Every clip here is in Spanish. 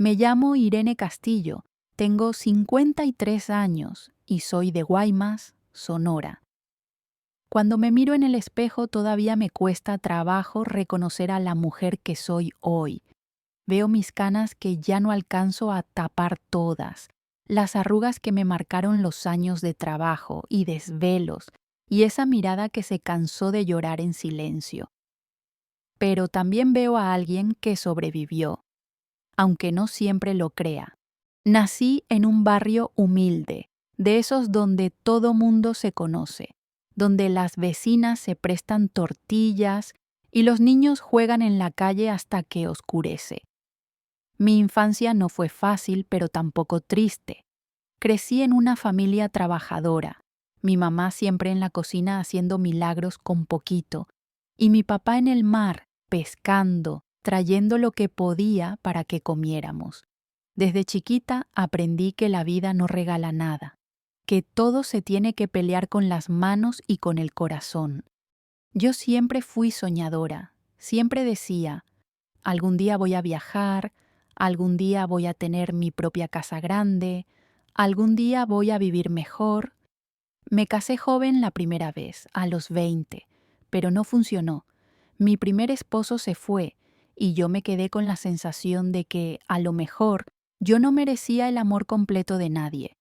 Me llamo Irene Castillo, tengo 53 años y soy de Guaymas, Sonora. Cuando me miro en el espejo todavía me cuesta trabajo reconocer a la mujer que soy hoy. Veo mis canas que ya no alcanzo a tapar todas, las arrugas que me marcaron los años de trabajo y desvelos, y esa mirada que se cansó de llorar en silencio. Pero también veo a alguien que sobrevivió, aunque no siempre lo crea. Nací en un barrio humilde, de esos donde todo mundo se conoce, donde las vecinas se prestan tortillas y los niños juegan en la calle hasta que oscurece. Mi infancia no fue fácil, pero tampoco triste. Crecí en una familia trabajadora, mi mamá siempre en la cocina haciendo milagros con poquito, y mi papá en el mar, pescando, trayendo lo que podía para que comiéramos. Desde chiquita aprendí que la vida no regala nada, que todo se tiene que pelear con las manos y con el corazón. Yo siempre fui soñadora, siempre decía, algún día voy a viajar, algún día voy a tener mi propia casa grande, algún día voy a vivir mejor. Me casé joven la primera vez, a los 20, pero no funcionó. Mi primer esposo se fue y yo me quedé con la sensación de que, a lo mejor, yo no merecía el amor completo de nadie.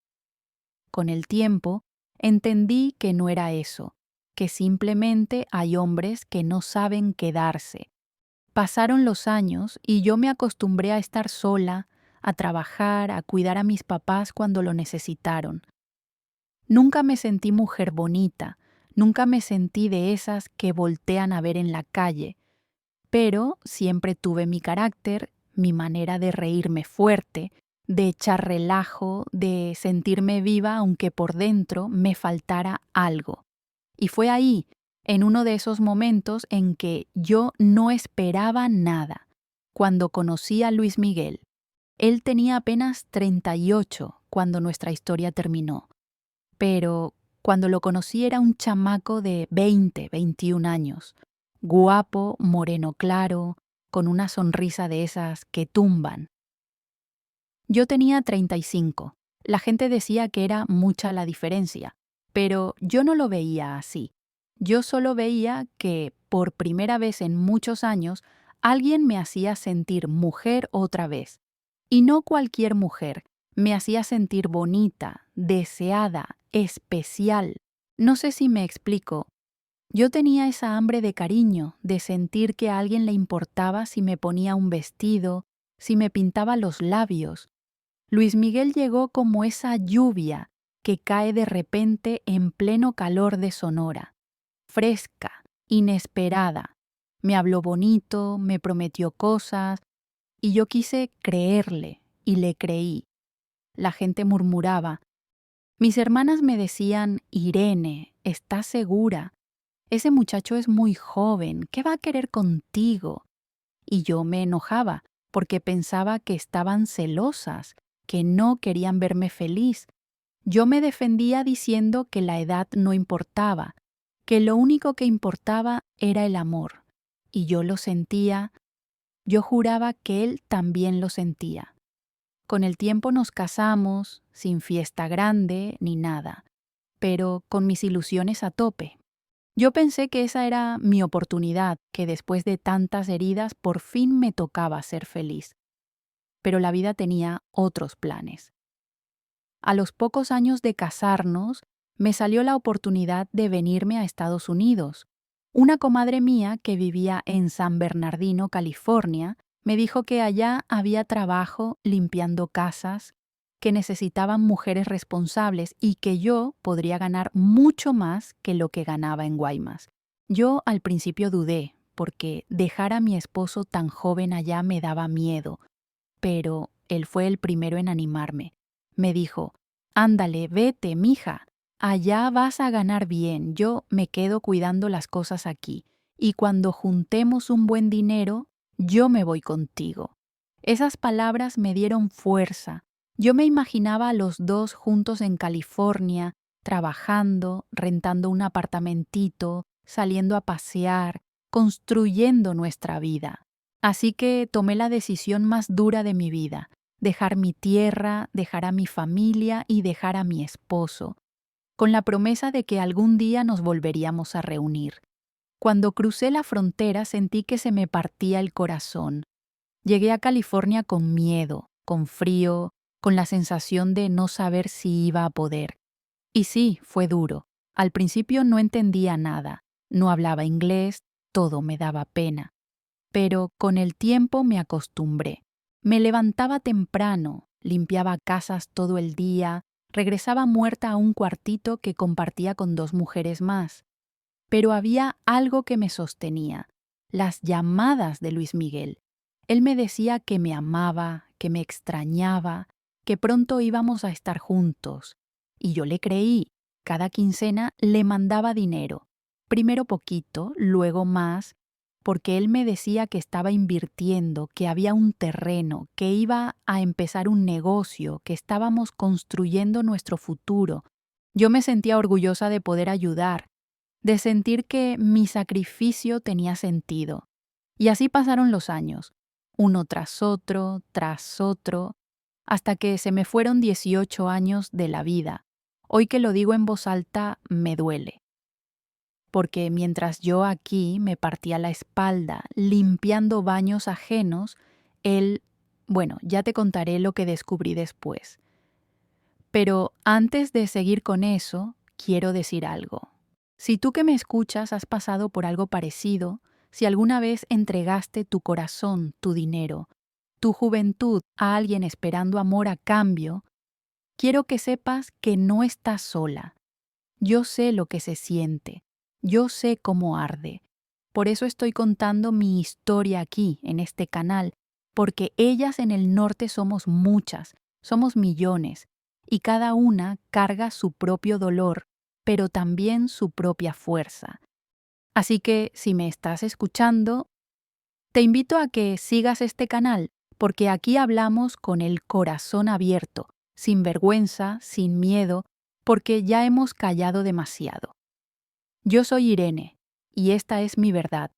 Con el tiempo, entendí que no era eso, que simplemente hay hombres que no saben quedarse. Pasaron los años y yo me acostumbré a estar sola, a trabajar, a cuidar a mis papás cuando lo necesitaron. Nunca me sentí mujer bonita, nunca me sentí de esas que voltean a ver en la calle, pero siempre tuve mi carácter, mi manera de reírme fuerte, de echar relajo, de sentirme viva aunque por dentro me faltara algo. Y fue ahí, en uno de esos momentos en que yo no esperaba nada, cuando conocí a Luis Miguel. Él tenía apenas 38 cuando nuestra historia terminó, pero cuando lo conocí era un chamaco de 20, 21 años, guapo, moreno claro, con una sonrisa de esas que tumban. Yo tenía 35. La gente decía que era mucha la diferencia, pero yo no lo veía así. Yo solo veía que, por primera vez en muchos años, alguien me hacía sentir mujer otra vez. Y no cualquier mujer, me hacía sentir bonita, deseada, especial. No sé si me explico. Yo tenía esa hambre de cariño, de sentir que a alguien le importaba si me ponía un vestido, si me pintaba los labios. Luis Miguel llegó como esa lluvia que cae de repente en pleno calor de Sonora. Fresca, inesperada. Me habló bonito, me prometió cosas, y yo quise creerle, y le creí. La gente murmuraba. Mis hermanas me decían, Irene, ¿estás segura? Ese muchacho es muy joven, ¿qué va a querer contigo? Y yo me enojaba, porque pensaba que estaban celosas, que no querían verme feliz. Yo me defendía diciendo que la edad no importaba, que lo único que importaba era el amor. Y yo lo sentía, yo juraba que él también lo sentía. Con el tiempo nos casamos, sin fiesta grande ni nada, pero con mis ilusiones a tope. Yo pensé que esa era mi oportunidad, que después de tantas heridas por fin me tocaba ser feliz. Pero la vida tenía otros planes. A los pocos años de casarnos, me salió la oportunidad de venirme a Estados Unidos. Una comadre mía que vivía en San Bernardino, California, me dijo que allá había trabajo limpiando casas, que necesitaban mujeres responsables y que yo podría ganar mucho más que lo que ganaba en Guaymas. Yo al principio dudé, porque dejar a mi esposo tan joven allá me daba miedo, pero él fue el primero en animarme. Me dijo, ándale, vete, mija, allá vas a ganar bien, yo me quedo cuidando las cosas aquí, y cuando juntemos un buen dinero, yo me voy contigo. Esas palabras me dieron fuerza. Yo me imaginaba a los dos juntos en California, trabajando, rentando un apartamentito, saliendo a pasear, construyendo nuestra vida. Así que tomé la decisión más dura de mi vida, dejar mi tierra, dejar a mi familia y dejar a mi esposo, con la promesa de que algún día nos volveríamos a reunir. Cuando crucé la frontera sentí que se me partía el corazón. Llegué a California con miedo, con frío, con la sensación de no saber si iba a poder. Y sí, fue duro. Al principio no entendía nada, no hablaba inglés, todo me daba pena. Pero con el tiempo me acostumbré. Me levantaba temprano, limpiaba casas todo el día, regresaba muerta a un cuartito que compartía con 2 mujeres más. Pero había algo que me sostenía, las llamadas de Luis Miguel. Él me decía que me amaba, que me extrañaba, que pronto íbamos a estar juntos. Y yo le creí. Cada quincena le mandaba dinero. Primero poquito, luego más, porque él me decía que estaba invirtiendo, que había un terreno, que iba a empezar un negocio, que estábamos construyendo nuestro futuro. Yo me sentía orgullosa de poder ayudar, de sentir que mi sacrificio tenía sentido. Y así pasaron los años, uno tras otro, hasta que se me fueron 18 años de la vida. Hoy que lo digo en voz alta, me duele. Porque mientras yo aquí me partía la espalda limpiando baños ajenos, él, bueno, ya te contaré lo que descubrí después. Pero antes de seguir con eso, quiero decir algo. Si tú que me escuchas has pasado por algo parecido, si alguna vez entregaste tu corazón, tu dinero, tu juventud a alguien esperando amor a cambio, quiero que sepas que no estás sola. Yo sé lo que se siente, yo sé cómo arde. Por eso estoy contando mi historia aquí, en este canal, porque ellas en el norte somos muchas, somos millones, y cada una carga su propio dolor, pero también su propia fuerza. Así que, si me estás escuchando, te invito a que sigas este canal, porque aquí hablamos con el corazón abierto, sin vergüenza, sin miedo, porque ya hemos callado demasiado. Yo soy Irene, y esta es mi verdad.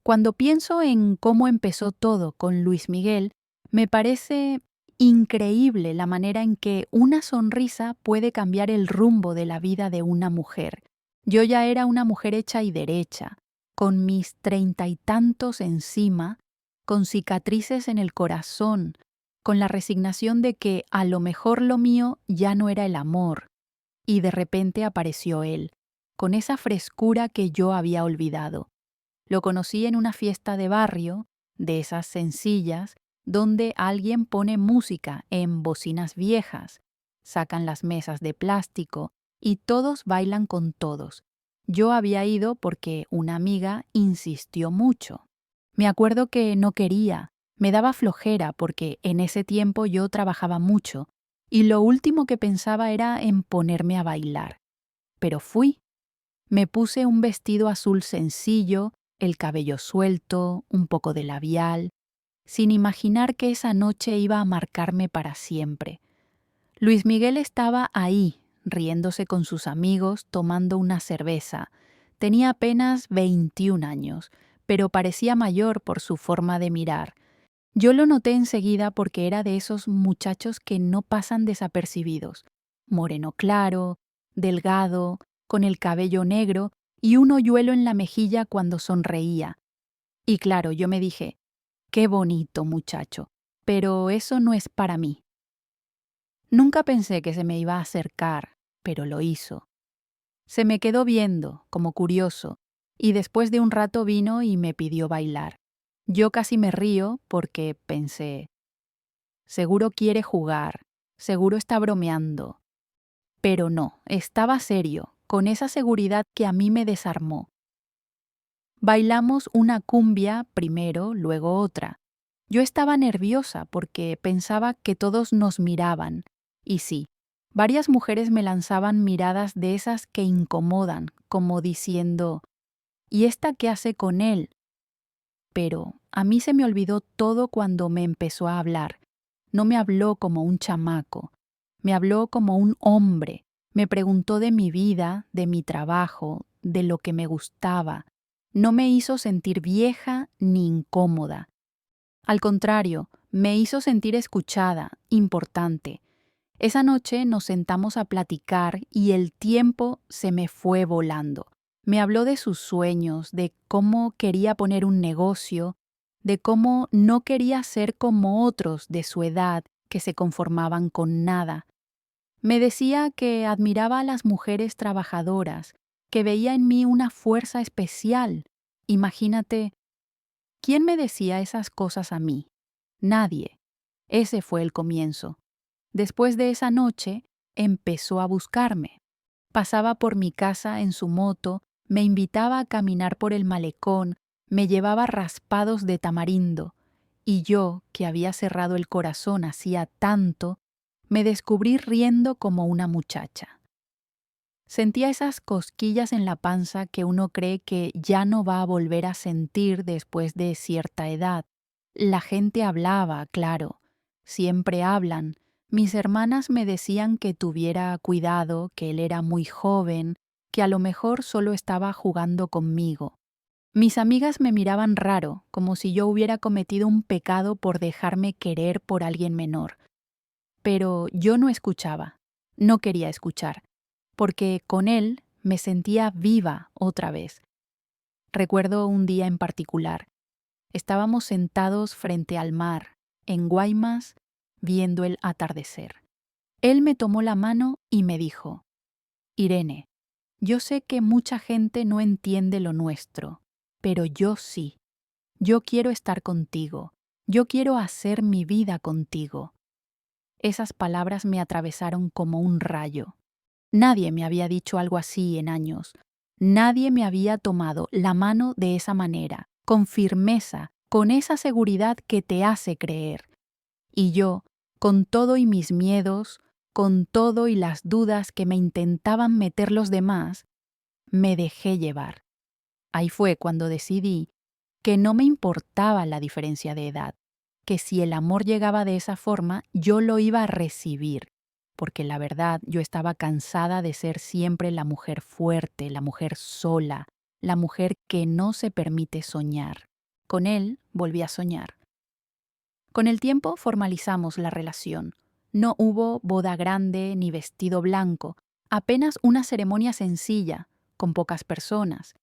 Cuando pienso en cómo empezó todo con Luis Miguel, me parece increíble la manera en que una sonrisa puede cambiar el rumbo de la vida de una mujer. Yo ya era una mujer hecha y derecha, con mis 30 y tantos encima, con cicatrices en el corazón, con la resignación de que a lo mejor lo mío ya no era el amor. Y de repente apareció él, con esa frescura que yo había olvidado. Lo conocí en una fiesta de barrio, de esas sencillas, donde alguien pone música en bocinas viejas, sacan las mesas de plástico y todos bailan con todos. Yo había ido porque una amiga insistió mucho. Me acuerdo que no quería, me daba flojera porque en ese tiempo yo trabajaba mucho y lo último que pensaba era en ponerme a bailar. Pero fui. Me puse un vestido azul sencillo, el cabello suelto, un poco de labial, sin imaginar que esa noche iba a marcarme para siempre. Luis Miguel estaba ahí, riéndose con sus amigos, tomando una cerveza. Tenía apenas 21 años, pero parecía mayor por su forma de mirar. Yo lo noté enseguida porque era de esos muchachos que no pasan desapercibidos. Moreno claro, delgado, con el cabello negro y un hoyuelo en la mejilla cuando sonreía. Y claro, yo me dije, qué bonito muchacho, pero eso no es para mí. Nunca pensé que se me iba a acercar, pero lo hizo. Se me quedó viendo, como curioso, y después de un rato vino y me pidió bailar. Yo casi me río porque pensé, seguro quiere jugar, seguro está bromeando. Pero no, estaba serio, con esa seguridad que a mí me desarmó. Bailamos una cumbia primero, luego otra. Yo estaba nerviosa porque pensaba que todos nos miraban. Y sí, varias mujeres me lanzaban miradas de esas que incomodan, como diciendo, ¿y esta qué hace con él? Pero a mí se me olvidó todo cuando me empezó a hablar. No me habló como un chamaco, me habló como un hombre. Me preguntó de mi vida, de mi trabajo, de lo que me gustaba. No me hizo sentir vieja ni incómoda. Al contrario, Me hizo sentir escuchada, importante. Esa noche nos sentamos a platicar y el tiempo se me fue volando. Me habló de sus sueños, de cómo quería poner un negocio, de cómo no quería ser como otros de su edad que se conformaban con nada. Me decía que admiraba a las mujeres trabajadoras, que veía en mí una fuerza especial. Imagínate, ¿quién me decía esas cosas a mí? Nadie. Ese fue el comienzo. Después de esa noche, empezó a buscarme. Pasaba por mi casa en su moto, me invitaba a caminar por el malecón, me llevaba raspados de tamarindo, y yo, que había cerrado el corazón hacía tanto, me descubrí riendo como una muchacha. Sentía esas cosquillas en la panza que uno cree que ya no va a volver a sentir después de cierta edad. La gente hablaba, claro, siempre hablan. Mis hermanas me decían que tuviera cuidado, que él era muy joven, que a lo mejor solo estaba jugando conmigo. Mis amigas me miraban raro, como si yo hubiera cometido un pecado por dejarme querer por alguien menor. Pero yo no escuchaba, no quería escuchar, porque con él me sentía viva otra vez. Recuerdo un día en particular. Estábamos sentados frente al mar, en Guaymas, viendo el atardecer. Él me tomó la mano y me dijo: Irene, yo sé que mucha gente no entiende lo nuestro, pero yo sí. Yo quiero estar contigo. Yo quiero hacer mi vida contigo. Esas palabras me atravesaron como un rayo. Nadie me había dicho algo así en años. Nadie me había tomado la mano de esa manera, con firmeza, con esa seguridad que te hace creer. Y yo, con todo y mis miedos, con todo y las dudas que me intentaban meter los demás, me dejé llevar. Ahí fue cuando decidí que no me importaba la diferencia de edad, que si el amor llegaba de esa forma, yo lo iba a recibir, porque la verdad yo estaba cansada de ser siempre la mujer fuerte, la mujer sola, la mujer que no se permite soñar. Con él volví a soñar. Con el tiempo formalizamos la relación. No hubo boda grande ni vestido blanco, apenas una ceremonia sencilla, con pocas personas.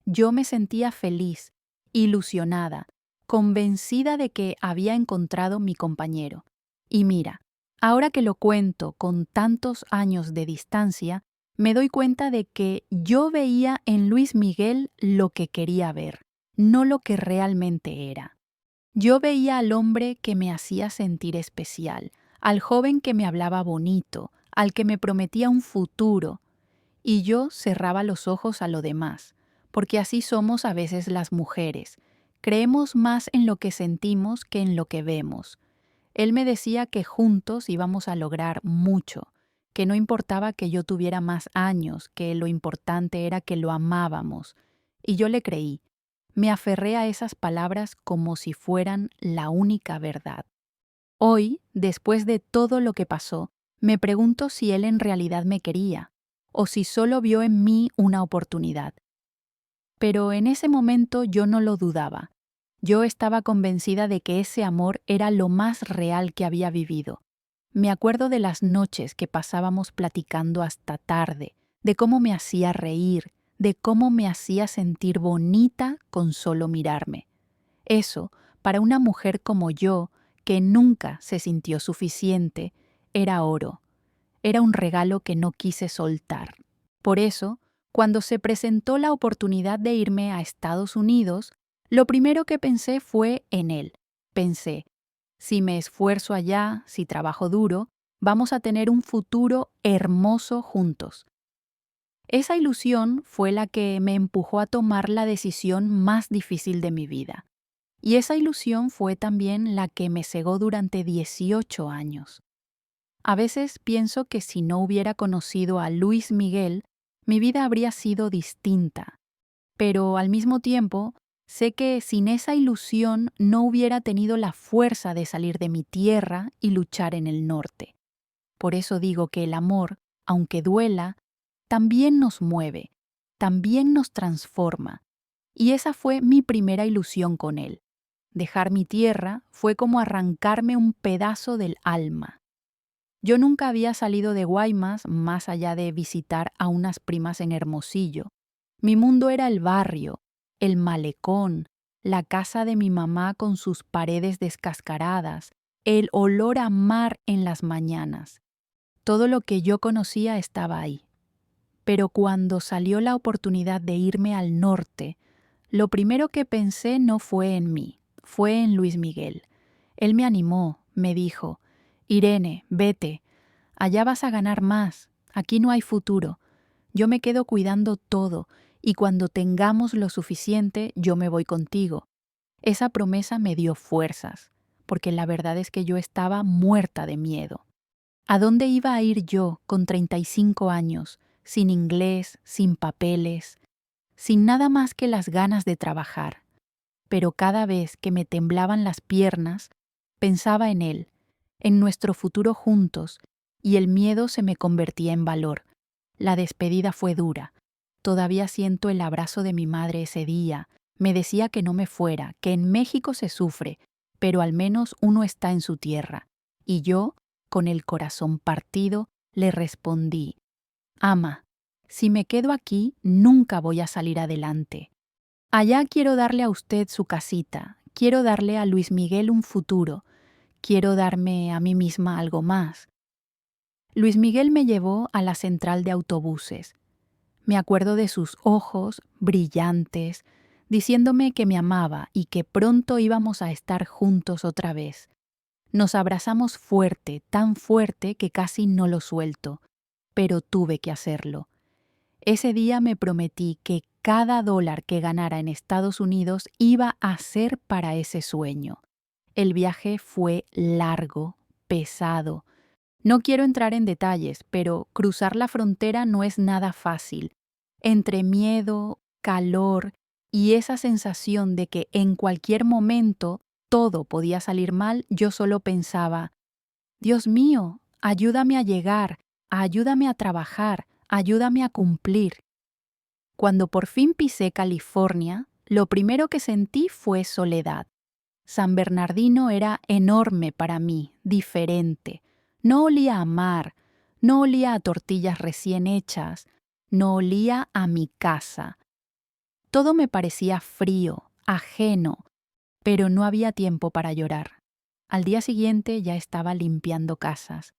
Yo me sentía feliz, ilusionada, convencida de que había encontrado mi compañero. Y mira, ahora que lo cuento con tantos años de distancia, me doy cuenta de que yo veía en Luis Miguel lo que quería ver, no lo que realmente era. Yo veía al hombre que me hacía sentir especial, al joven que me hablaba bonito, al que me prometía un futuro, y yo cerraba los ojos a lo demás, porque así somos a veces las mujeres. Creemos más en lo que sentimos que en lo que vemos. Él me decía que juntos íbamos a lograr mucho, que no importaba que yo tuviera más años, que lo importante era que lo amábamos. Y yo le creí. Me aferré a esas palabras como si fueran la única verdad. Hoy, después de todo lo que pasó, me pregunto si él en realidad me quería, o si solo vio en mí una oportunidad. Pero en ese momento yo no lo dudaba. Yo estaba convencida de que ese amor era lo más real que había vivido. Me acuerdo de las noches que pasábamos platicando hasta tarde, de cómo me hacía reír, de cómo me hacía sentir bonita con solo mirarme. Eso, para una mujer como yo, que nunca se sintió suficiente, era oro. Era un regalo que no quise soltar. Por eso, cuando se presentó la oportunidad de irme a Estados Unidos, lo primero que pensé fue en él. Pensé, si me esfuerzo allá, si trabajo duro, vamos a tener un futuro hermoso juntos. Esa ilusión fue la que me empujó a tomar la decisión más difícil de mi vida. Y esa ilusión fue también la que me cegó durante 18 años. A veces pienso que si no hubiera conocido a Luis Miguel, mi vida habría sido distinta. Pero al mismo tiempo, sé que sin esa ilusión no hubiera tenido la fuerza de salir de mi tierra y luchar en el norte. Por eso digo que el amor, aunque duela, también nos mueve, también nos transforma. Y esa fue mi primera ilusión con él. Dejar mi tierra fue como arrancarme un pedazo del alma. Yo nunca había salido de Guaymas más allá de visitar a unas primas en Hermosillo. Mi mundo era el barrio, el malecón, la casa de mi mamá con sus paredes descascaradas, el olor a mar en las mañanas. Todo lo que yo conocía estaba ahí. Pero cuando salió la oportunidad de irme al norte, lo primero que pensé no fue en mí, fue en Luis Miguel. Él me animó, me dijo: «Irene, vete, allá vas a ganar más, aquí no hay futuro. Yo me quedo cuidando todo y cuando tengamos lo suficiente yo me voy contigo». Esa promesa me dio fuerzas, porque la verdad es que yo estaba muerta de miedo. ¿A dónde iba a ir yo con 35 años, sin inglés, sin papeles, sin nada más que las ganas de trabajar? Pero cada vez que me temblaban las piernas, pensaba en él, en nuestro futuro juntos, y el miedo se me convertía en valor. La despedida fue dura. Todavía siento el abrazo de mi madre ese día. Me decía que no me fuera, que en México se sufre, pero al menos uno está en su tierra. Y yo, con el corazón partido, le respondí: «Ama, si me quedo aquí, nunca voy a salir adelante. Allá quiero darle a usted su casita, quiero darle a Luis Miguel un futuro, quiero darme a mí misma algo más». Luis Miguel me llevó a la central de autobuses. Me acuerdo de sus ojos brillantes, diciéndome que me amaba y que pronto íbamos a estar juntos otra vez. Nos abrazamos fuerte, tan fuerte que casi no lo suelto, pero tuve que hacerlo. Ese día me prometí que cada dólar que ganara en Estados Unidos iba a ser para ese sueño. El viaje fue largo, pesado. No quiero entrar en detalles, pero cruzar la frontera no es nada fácil. Entre miedo, calor y esa sensación de que en cualquier momento todo podía salir mal, yo solo pensaba: «Dios mío, ayúdame a llegar, ayúdame a trabajar, ayúdame a cumplir». Cuando por fin pisé California, lo primero que sentí fue soledad. San Bernardino era enorme para mí, diferente. No olía a mar, no olía a tortillas recién hechas, no olía a mi casa. Todo me parecía frío, ajeno, pero no había tiempo para llorar. Al día siguiente ya estaba limpiando casas.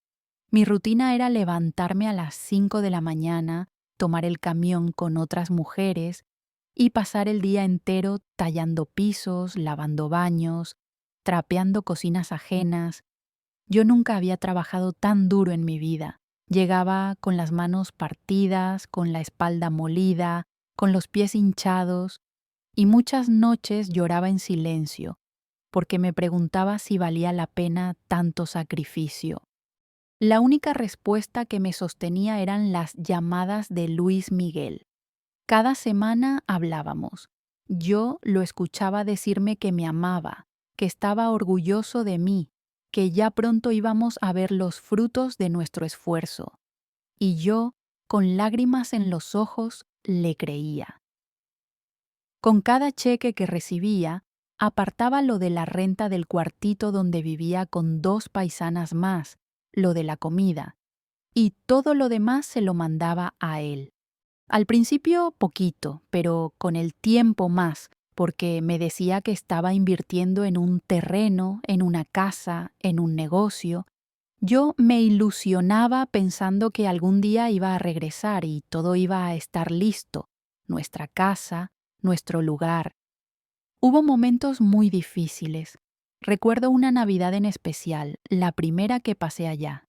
Mi rutina era levantarme a las 5 de la mañana, tomar el camión con otras mujeres y pasar el día entero tallando pisos, lavando baños, trapeando cocinas ajenas. Yo nunca había trabajado tan duro en mi vida. Llegaba con las manos partidas, con la espalda molida, con los pies hinchados, y muchas noches lloraba en silencio, porque me preguntaba si valía la pena tanto sacrificio. La única respuesta que me sostenía eran las llamadas de Luis Miguel. Cada semana hablábamos. Yo lo escuchaba decirme que me amaba, que estaba orgulloso de mí, que ya pronto íbamos a ver los frutos de nuestro esfuerzo. Y yo, con lágrimas en los ojos, le creía. Con cada cheque que recibía, apartaba lo de la renta del cuartito donde vivía con 2 paisanas más, lo de la comida, y todo lo demás se lo mandaba a él. Al principio poquito, pero con el tiempo más, porque me decía que estaba invirtiendo en un terreno, en una casa, en un negocio. Yo me ilusionaba pensando que algún día iba a regresar y todo iba a estar listo, nuestra casa, nuestro lugar. Hubo momentos muy difíciles. Recuerdo una Navidad en especial, la primera que pasé allá.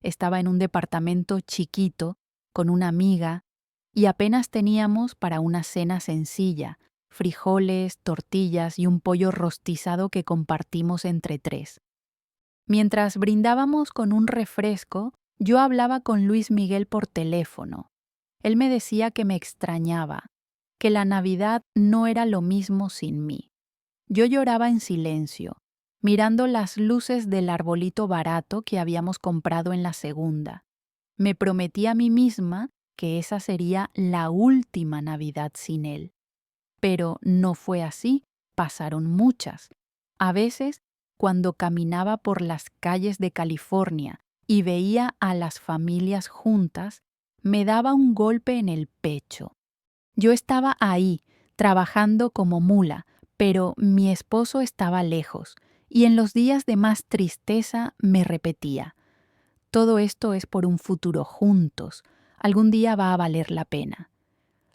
Estaba en un departamento chiquito, con una amiga, y apenas teníamos para una cena sencilla, frijoles, tortillas y un pollo rostizado que compartimos entre 3. Mientras brindábamos con un refresco, yo hablaba con Luis Miguel por teléfono. Él me decía que me extrañaba, que la Navidad no era lo mismo sin mí. Yo lloraba en silencio, mirando las luces del arbolito barato que habíamos comprado en la segunda. Me prometí a mí misma que esa sería la última Navidad sin él. Pero no fue así, pasaron muchas. A veces, cuando caminaba por las calles de California y veía a las familias juntas, me daba un golpe en el pecho. Yo estaba ahí, trabajando como mula, pero mi esposo estaba lejos, y en los días de más tristeza me repetía: todo esto es por un futuro juntos, algún día va a valer la pena.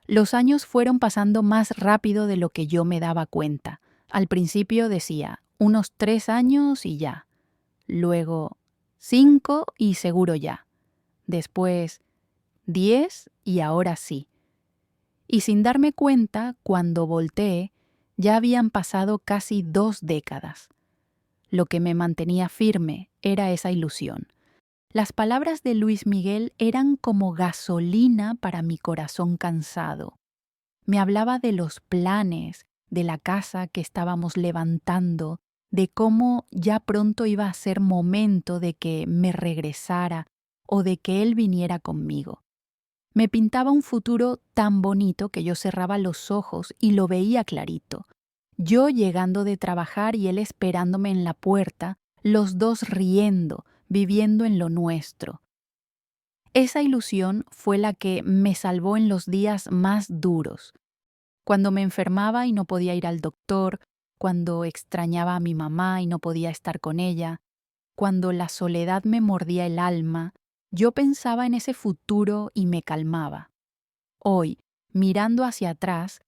Los años fueron pasando más rápido de lo que yo me daba cuenta. Al principio decía, unos 3 años y ya. Luego, 5 y seguro ya. Después, 10 y ahora sí. Y sin darme cuenta, cuando volteé, ya habían pasado casi 2 décadas. Lo que me mantenía firme era esa ilusión. Las palabras de Luis Miguel eran como gasolina para mi corazón cansado. Me hablaba de los planes, de la casa que estábamos levantando, de cómo ya pronto iba a ser momento de que me regresara o de que él viniera conmigo. Me pintaba un futuro tan bonito que yo cerraba los ojos y lo veía clarito. Yo llegando de trabajar y él esperándome en la puerta, los dos riendo, viviendo en lo nuestro. Esa ilusión fue la que me salvó en los días más duros. Cuando me enfermaba y no podía ir al doctor, cuando extrañaba a mi mamá y no podía estar con ella, cuando la soledad me mordía el alma, yo pensaba en ese futuro y me calmaba. Hoy, mirando hacia atrás,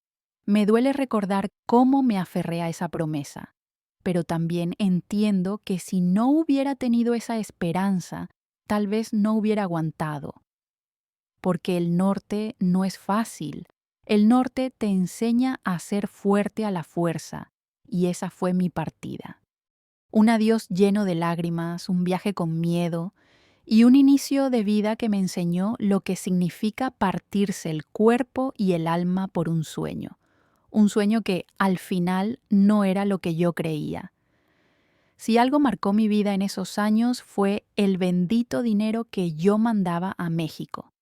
me duele recordar cómo me aferré a esa promesa, pero también entiendo que si no hubiera tenido esa esperanza, tal vez no hubiera aguantado. Porque el norte no es fácil. El norte te enseña a ser fuerte a la fuerza, y esa fue mi partida. Un adiós lleno de lágrimas, un viaje con miedo y un inicio de vida que me enseñó lo que significa partirse el cuerpo y el alma por un sueño que al final no era lo que yo creía. Si algo marcó mi vida en esos años fue el bendito dinero que yo mandaba a México,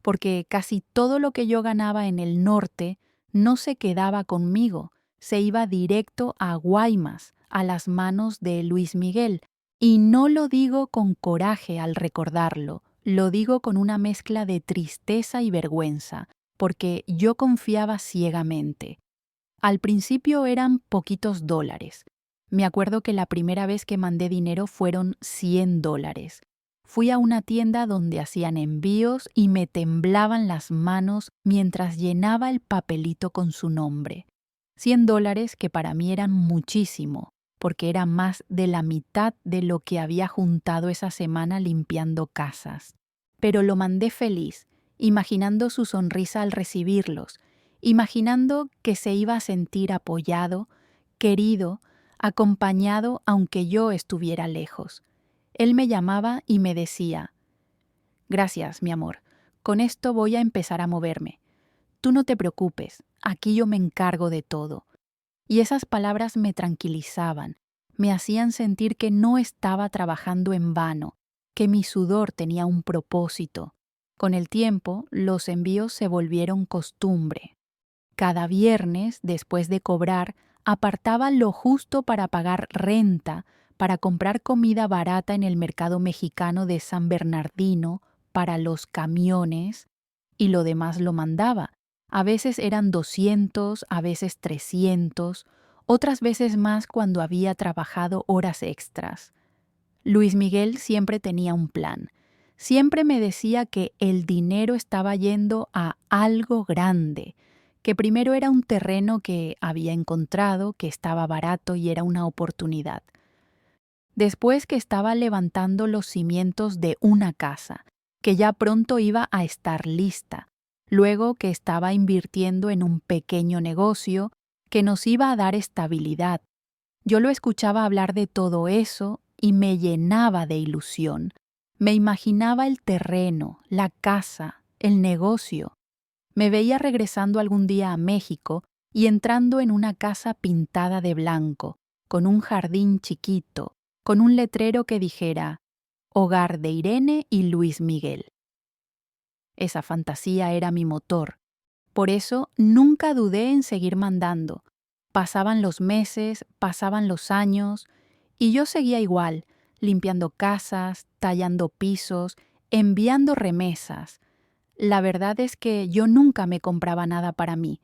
porque casi todo lo que yo ganaba en el norte no se quedaba conmigo, se iba directo a Guaymas, a las manos de Luis Miguel, y no lo digo con coraje al recordarlo, lo digo con una mezcla de tristeza y vergüenza, porque yo confiaba ciegamente. Al principio eran poquitos dólares. Me acuerdo que la primera vez que mandé dinero fueron $100. Fui a una tienda donde hacían envíos y me temblaban las manos mientras llenaba el papelito con su nombre. $100 que para mí eran muchísimo, porque era más de la mitad de lo que había juntado esa semana limpiando casas. Pero lo mandé feliz, imaginando su sonrisa al recibirlos, imaginando que se iba a sentir apoyado, querido, acompañado aunque yo estuviera lejos. Él me llamaba y me decía: «Gracias, mi amor, con esto voy a empezar a moverme. Tú no te preocupes, aquí yo me encargo de todo». Y esas palabras me tranquilizaban, me hacían sentir que no estaba trabajando en vano, que mi sudor tenía un propósito. Con el tiempo, los envíos se volvieron costumbre. Cada viernes, después de cobrar, apartaba lo justo para pagar renta, para comprar comida barata en el mercado mexicano de San Bernardino, para los camiones, y lo demás lo mandaba. A veces eran 200, a veces 300, otras veces más cuando había trabajado horas extras. Luis Miguel siempre tenía un plan. Siempre me decía que el dinero estaba yendo a algo grande, que primero era un terreno que había encontrado, que estaba barato y era una oportunidad. Después que estaba levantando los cimientos de una casa, que ya pronto iba a estar lista. Luego que estaba invirtiendo en un pequeño negocio que nos iba a dar estabilidad. Yo lo escuchaba hablar de todo eso y me llenaba de ilusión. Me imaginaba el terreno, la casa, el negocio. Me veía regresando algún día a México y entrando en una casa pintada de blanco, con un jardín chiquito, con un letrero que dijera: «Hogar de Irene y Luis Miguel». Esa fantasía era mi motor. Por eso nunca dudé en seguir mandando. Pasaban los meses, pasaban los años, y yo seguía igual, limpiando casas, tallando pisos, enviando remesas. La verdad es que yo nunca me compraba nada para mí,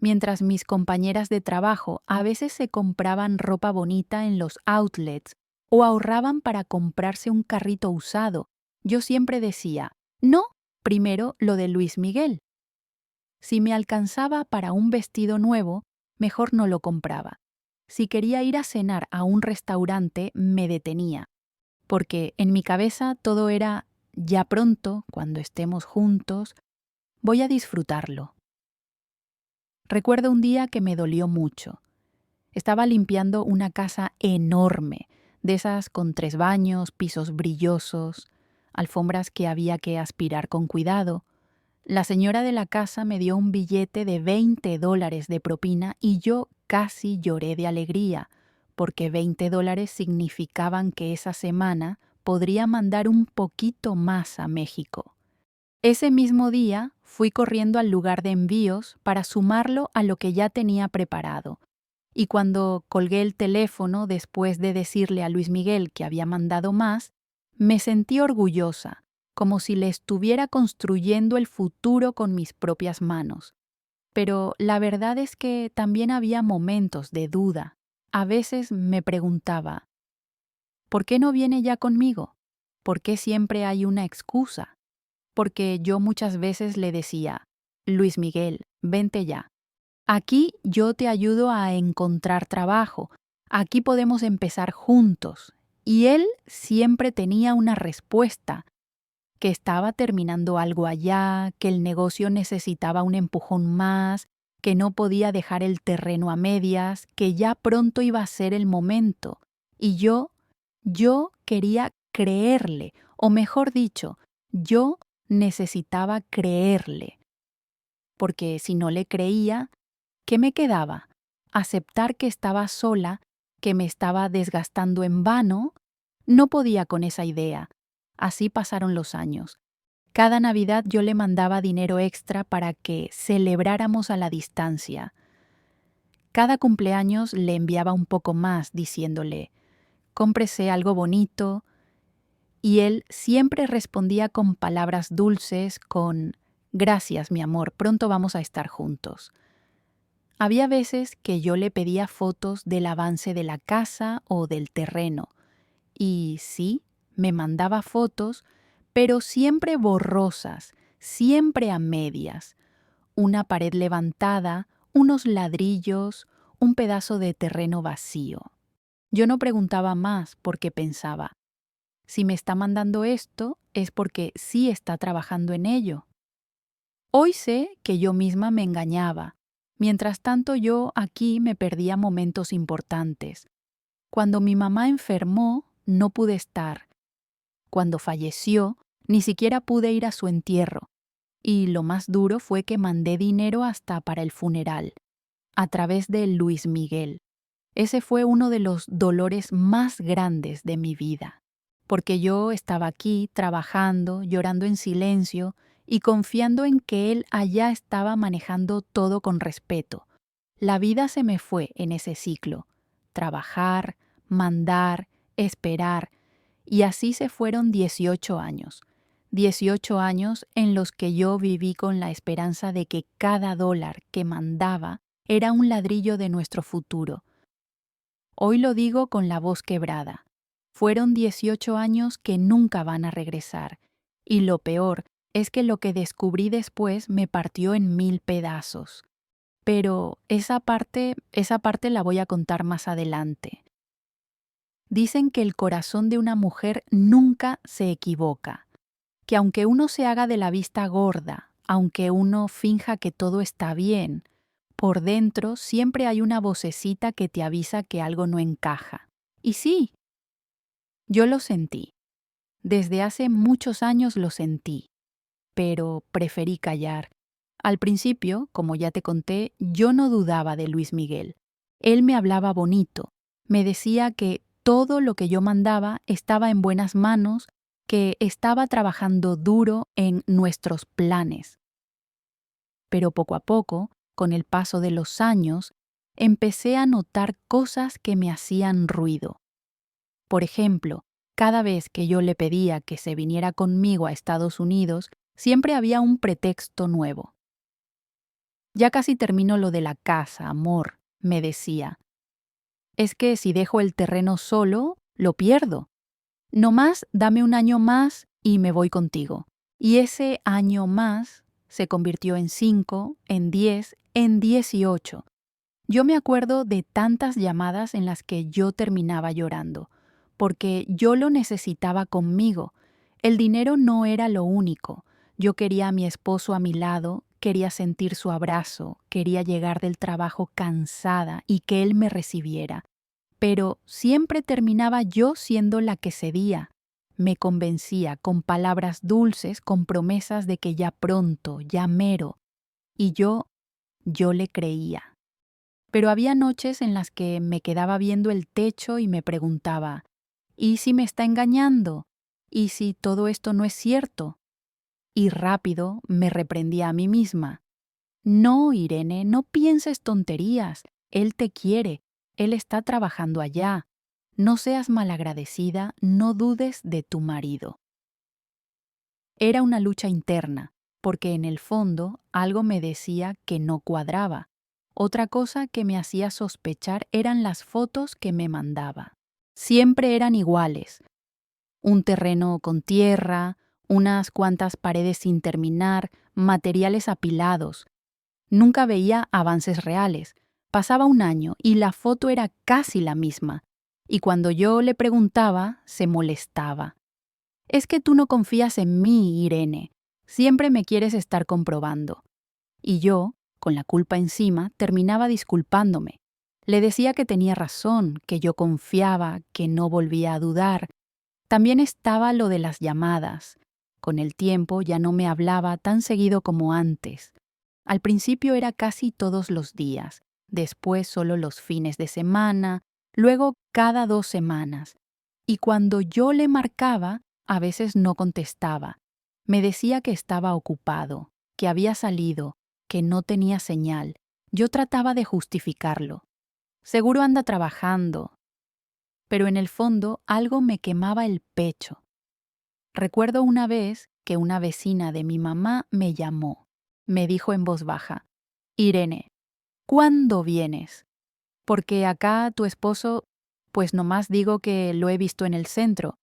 mientras mis compañeras de trabajo a veces se compraban ropa bonita en los outlets o ahorraban para comprarse un carrito usado. Yo siempre decía, no, primero lo de Luis Miguel. Si me alcanzaba para un vestido nuevo, mejor no lo compraba. Si quería ir a cenar a un restaurante, me detenía, porque en mi cabeza todo era, ya pronto, cuando estemos juntos, voy a disfrutarlo. Recuerdo un día que me dolió mucho. Estaba limpiando una casa enorme, de esas con 3 baños, pisos brillosos, alfombras que había que aspirar con cuidado. La señora de la casa me dio un billete de $20 de propina y yo casi lloré de alegría, porque $20 significaban que esa semana podría mandar un poquito más a México. Ese mismo día fui corriendo al lugar de envíos para sumarlo a lo que ya tenía preparado. Y cuando colgué el teléfono después de decirle a Luis Miguel que había mandado más, me sentí orgullosa, como si le estuviera construyendo el futuro con mis propias manos. Pero la verdad es que también había momentos de duda. A veces me preguntaba, ¿por qué no viene ya conmigo? ¿Por qué siempre hay una excusa? Porque yo muchas veces le decía, Luis Miguel, vente ya. Aquí yo te ayudo a encontrar trabajo. Aquí podemos empezar juntos. Y él siempre tenía una respuesta, que estaba terminando algo allá, que el negocio necesitaba un empujón más, que no podía dejar el terreno a medias, que ya pronto iba a ser el momento. Y yo quería creerle, o mejor dicho, yo necesitaba creerle. Porque si no le creía, ¿qué me quedaba? ¿Aceptar que estaba sola, que me estaba desgastando en vano? No podía con esa idea. Así pasaron los años. Cada Navidad yo le mandaba dinero extra para que celebráramos a la distancia. Cada cumpleaños le enviaba un poco más diciéndole, cómprese algo bonito, y él siempre respondía con palabras dulces, con gracias, mi amor, pronto vamos a estar juntos. Había veces que yo le pedía fotos del avance de la casa o del terreno, y sí, me mandaba fotos, pero siempre borrosas, siempre a medias. Una pared levantada, unos ladrillos, un pedazo de terreno vacío. Yo no preguntaba más porque pensaba, si me está mandando esto es porque sí está trabajando en ello. Hoy sé que yo misma me engañaba. Mientras tanto yo aquí me perdía momentos importantes. Cuando mi mamá enfermó, no pude estar. Cuando falleció, ni siquiera pude ir a su entierro. Y lo más duro fue que mandé dinero hasta para el funeral, a través de Luis Miguel. Ese fue uno de los dolores más grandes de mi vida, porque yo estaba aquí trabajando, llorando en silencio y confiando en que él allá estaba manejando todo con respeto. La vida se me fue en ese ciclo. Trabajar, mandar, esperar, y así se fueron 18 años. 18 años en los que yo viví con la esperanza de que cada dólar que mandaba era un ladrillo de nuestro futuro. Hoy lo digo con la voz quebrada. Fueron 18 años que nunca van a regresar. Y lo peor es que lo que descubrí después me partió en 1000 pedazos. Pero esa parte la voy a contar más adelante. Dicen que el corazón de una mujer nunca se equivoca, que aunque uno se haga de la vista gorda, aunque uno finja que todo está bien, por dentro siempre hay una vocecita que te avisa que algo no encaja. Y sí, yo lo sentí. Desde hace muchos años lo sentí, pero preferí callar. Al principio, como ya te conté, yo no dudaba de Luis Miguel. Él me hablaba bonito, me decía que todo lo que yo mandaba estaba en buenas manos, que estaba trabajando duro en nuestros planes. Pero poco a poco, con el paso de los años, empecé a notar cosas que me hacían ruido. Por ejemplo, cada vez que yo le pedía que se viniera conmigo a Estados Unidos, siempre había un pretexto nuevo. Ya casi termino lo de la casa, amor, me decía. Es que si dejo el terreno solo, lo pierdo. No más, dame un año más y me voy contigo. Y ese año más se convirtió en 5, en 10, en 18. Yo me acuerdo de tantas llamadas en las que yo terminaba llorando, porque yo lo necesitaba conmigo. El dinero no era lo único. Yo quería a mi esposo a mi lado, quería sentir su abrazo, quería llegar del trabajo cansada y que él me recibiera. Pero siempre terminaba yo siendo la que cedía. Me convencía con palabras dulces, con promesas de que ya pronto, ya mero. Y yo le creía. Pero había noches en las que me quedaba viendo el techo y me preguntaba, ¿y si me está engañando? ¿Y si todo esto no es cierto? Y rápido me reprendía a mí misma. No, Irene, no pienses tonterías. Él te quiere. Él está trabajando allá. No seas malagradecida, no dudes de tu marido. Era una lucha interna, porque en el fondo algo me decía que no cuadraba. Otra cosa que me hacía sospechar eran las fotos que me mandaba. Siempre eran iguales. Un terreno con tierra, unas cuantas paredes sin terminar, materiales apilados. Nunca veía avances reales. Pasaba un año y la foto era casi la misma. Y cuando yo le preguntaba, se molestaba. Es que tú no confías en mí, Irene. Siempre me quieres estar comprobando. Y yo, con la culpa encima, terminaba disculpándome. Le decía que tenía razón, que yo confiaba, que no volvía a dudar. También estaba lo de las llamadas. Con el tiempo ya no me hablaba tan seguido como antes. Al principio era casi todos los días, después solo los fines de semana, luego cada 2 semanas. Y cuando yo le marcaba, a veces no contestaba. Me decía que estaba ocupado, que había salido, que no tenía señal. Yo trataba de justificarlo. Seguro anda trabajando. Pero en el fondo algo me quemaba el pecho. Recuerdo una vez que una vecina de mi mamá me llamó. Me dijo en voz baja, Irene, ¿cuándo vienes? Porque acá tu esposo, pues nomás digo que lo he visto en el centro,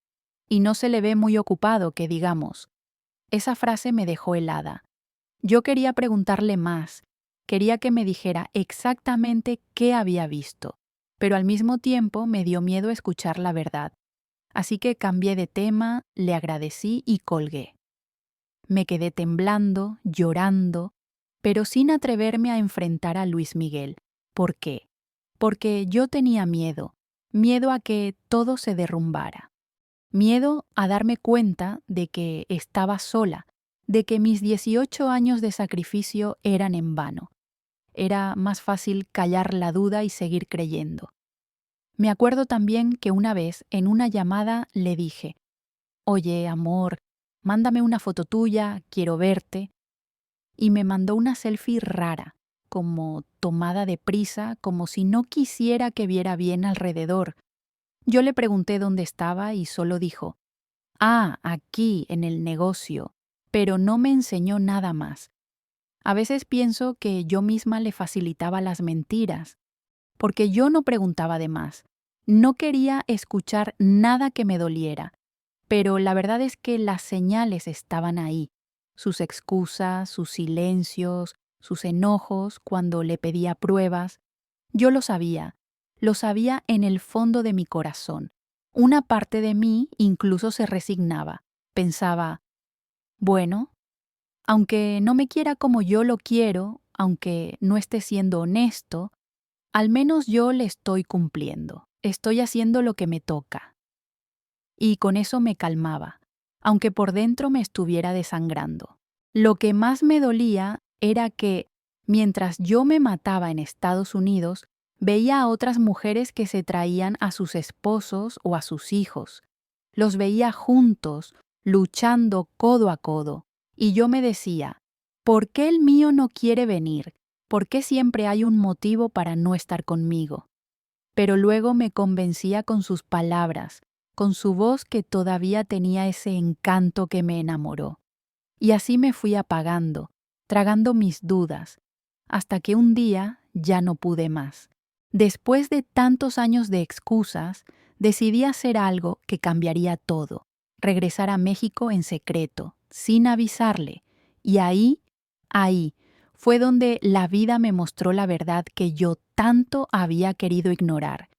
y no se le ve muy ocupado, que digamos. Esa frase me dejó helada. Yo quería preguntarle más, quería que me dijera exactamente qué había visto, pero al mismo tiempo me dio miedo escuchar la verdad. Así que cambié de tema, le agradecí y colgué. Me quedé temblando, llorando, pero sin atreverme a enfrentar a Luis Miguel. ¿Por qué? Porque yo tenía miedo, miedo a que todo se derrumbara. Miedo a darme cuenta de que estaba sola, de que mis 18 años de sacrificio eran en vano. Era más fácil callar la duda y seguir creyendo. Me acuerdo también que una vez en una llamada le dije, Oye, amor, mándame una foto tuya, quiero verte. Y me mandó una selfie rara, como tomada de prisa, como si no quisiera que viera bien alrededor. Yo le pregunté dónde estaba y solo dijo, aquí, en el negocio, pero no me enseñó nada más. A veces pienso que yo misma le facilitaba las mentiras, porque yo no preguntaba de más. No quería escuchar nada que me doliera, pero la verdad es que las señales estaban ahí, sus excusas, sus silencios, sus enojos cuando le pedía pruebas. Yo lo sabía en el fondo de mi corazón. Una parte de mí incluso se resignaba. Pensaba, bueno, aunque no me quiera como yo lo quiero, aunque no esté siendo honesto, al menos yo le estoy cumpliendo. Estoy haciendo lo que me toca. Y con eso me calmaba, aunque por dentro me estuviera desangrando. Lo que más me dolía era que, mientras yo me mataba en Estados Unidos, veía a otras mujeres que se traían a sus esposos o a sus hijos. Los veía juntos, luchando codo a codo, y yo me decía, ¿por qué el mío no quiere venir? ¿Por qué siempre hay un motivo para no estar conmigo? Pero luego me convencía con sus palabras, con su voz que todavía tenía ese encanto que me enamoró. Y así me fui apagando, tragando mis dudas, hasta que un día ya no pude más. Después de tantos años de excusas, decidí hacer algo que cambiaría todo, regresar a México en secreto, sin avisarle. Y ahí, fue donde la vida me mostró la verdad que yo tanto había querido ignorar.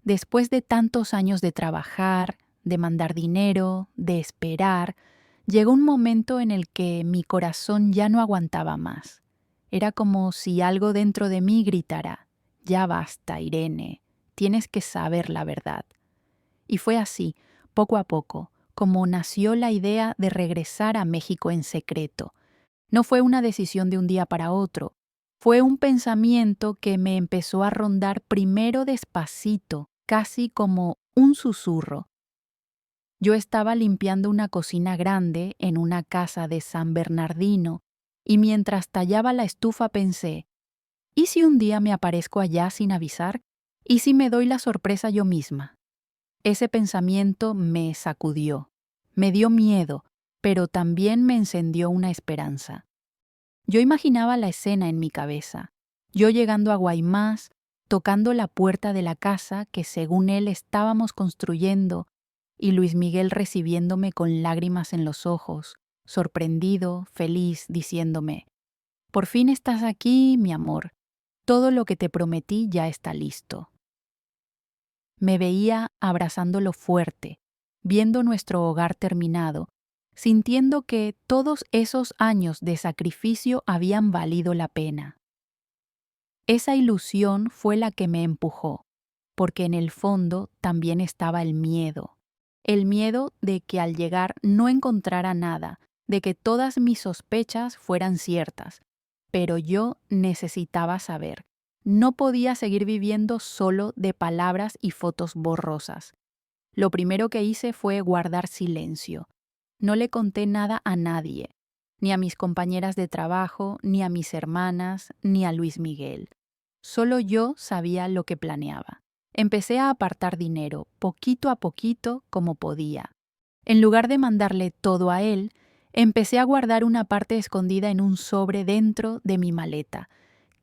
Después de tantos años de trabajar, de mandar dinero, de esperar, llegó un momento en el que mi corazón ya no aguantaba más. Era como si algo dentro de mí gritara: «Ya basta, Irene, tienes que saber la verdad». Y fue así, poco a poco, como nació la idea de regresar a México en secreto. No fue una decisión de un día para otro, fue un pensamiento que me empezó a rondar primero despacito, casi como un susurro. Yo estaba limpiando una cocina grande en una casa de San Bernardino y mientras tallaba la estufa pensé: ¿y si un día me aparezco allá sin avisar? ¿Y si me doy la sorpresa yo misma? Ese pensamiento me sacudió, me dio miedo, pero también me encendió una esperanza. Yo imaginaba la escena en mi cabeza, yo llegando a Guaymás, tocando la puerta de la casa que según él estábamos construyendo, y Luis Miguel recibiéndome con lágrimas en los ojos, sorprendido, feliz, diciéndome: «Por fin estás aquí, mi amor. Todo lo que te prometí ya está listo». Me veía abrazándolo fuerte, viendo nuestro hogar terminado, sintiendo que todos esos años de sacrificio habían valido la pena. Esa ilusión fue la que me empujó, porque en el fondo también estaba el miedo de que al llegar no encontrara nada, de que todas mis sospechas fueran ciertas. Pero yo necesitaba saber. No podía seguir viviendo solo de palabras y fotos borrosas. Lo primero que hice fue guardar silencio. No le conté nada a nadie, ni a mis compañeras de trabajo, ni a mis hermanas, ni a Luis Miguel. Solo yo sabía lo que planeaba. Empecé a apartar dinero, poquito a poquito, como podía. En lugar de mandarle todo a él, empecé a guardar una parte escondida en un sobre dentro de mi maleta.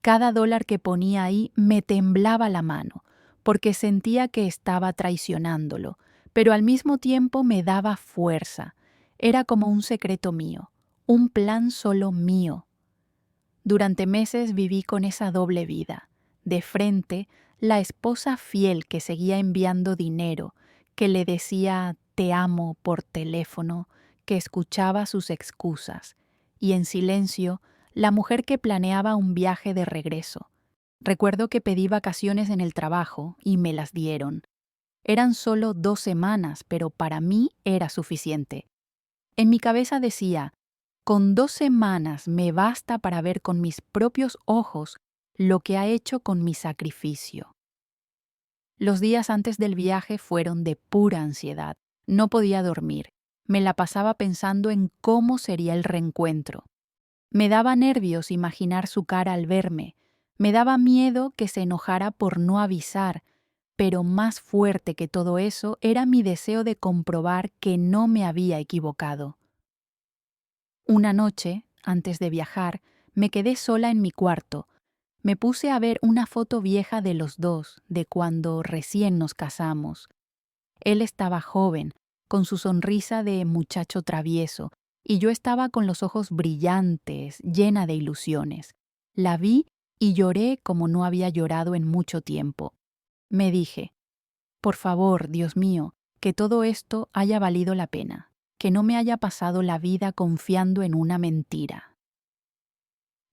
Cada dólar que ponía ahí me temblaba la mano, porque sentía que estaba traicionándolo, pero al mismo tiempo me daba fuerza. Era como un secreto mío, un plan solo mío. Durante meses viví con esa doble vida. De frente, la esposa fiel que seguía enviando dinero, que le decía «te amo» por teléfono, que escuchaba sus excusas. Y en silencio, la mujer que planeaba un viaje de regreso. Recuerdo que pedí vacaciones en el trabajo y me las dieron. Eran solo 2 semanas, pero para mí era suficiente. En mi cabeza decía: «Con 2 semanas me basta para ver con mis propios ojos lo que ha hecho con mi sacrificio». Los días antes del viaje fueron de pura ansiedad. No podía dormir. Me la pasaba pensando en cómo sería el reencuentro. Me daba nervios imaginar su cara al verme. Me daba miedo que se enojara por no avisar, pero más fuerte que todo eso era mi deseo de comprobar que no me había equivocado. Una noche, antes de viajar, me quedé sola en mi cuarto. Me puse a ver una foto vieja de los dos, de cuando recién nos casamos. Él estaba joven, con su sonrisa de muchacho travieso, y yo estaba con los ojos brillantes, llena de ilusiones. La vi y lloré como no había llorado en mucho tiempo. Me dije: «Por favor, Dios mío, que todo esto haya valido la pena, que no me haya pasado la vida confiando en una mentira».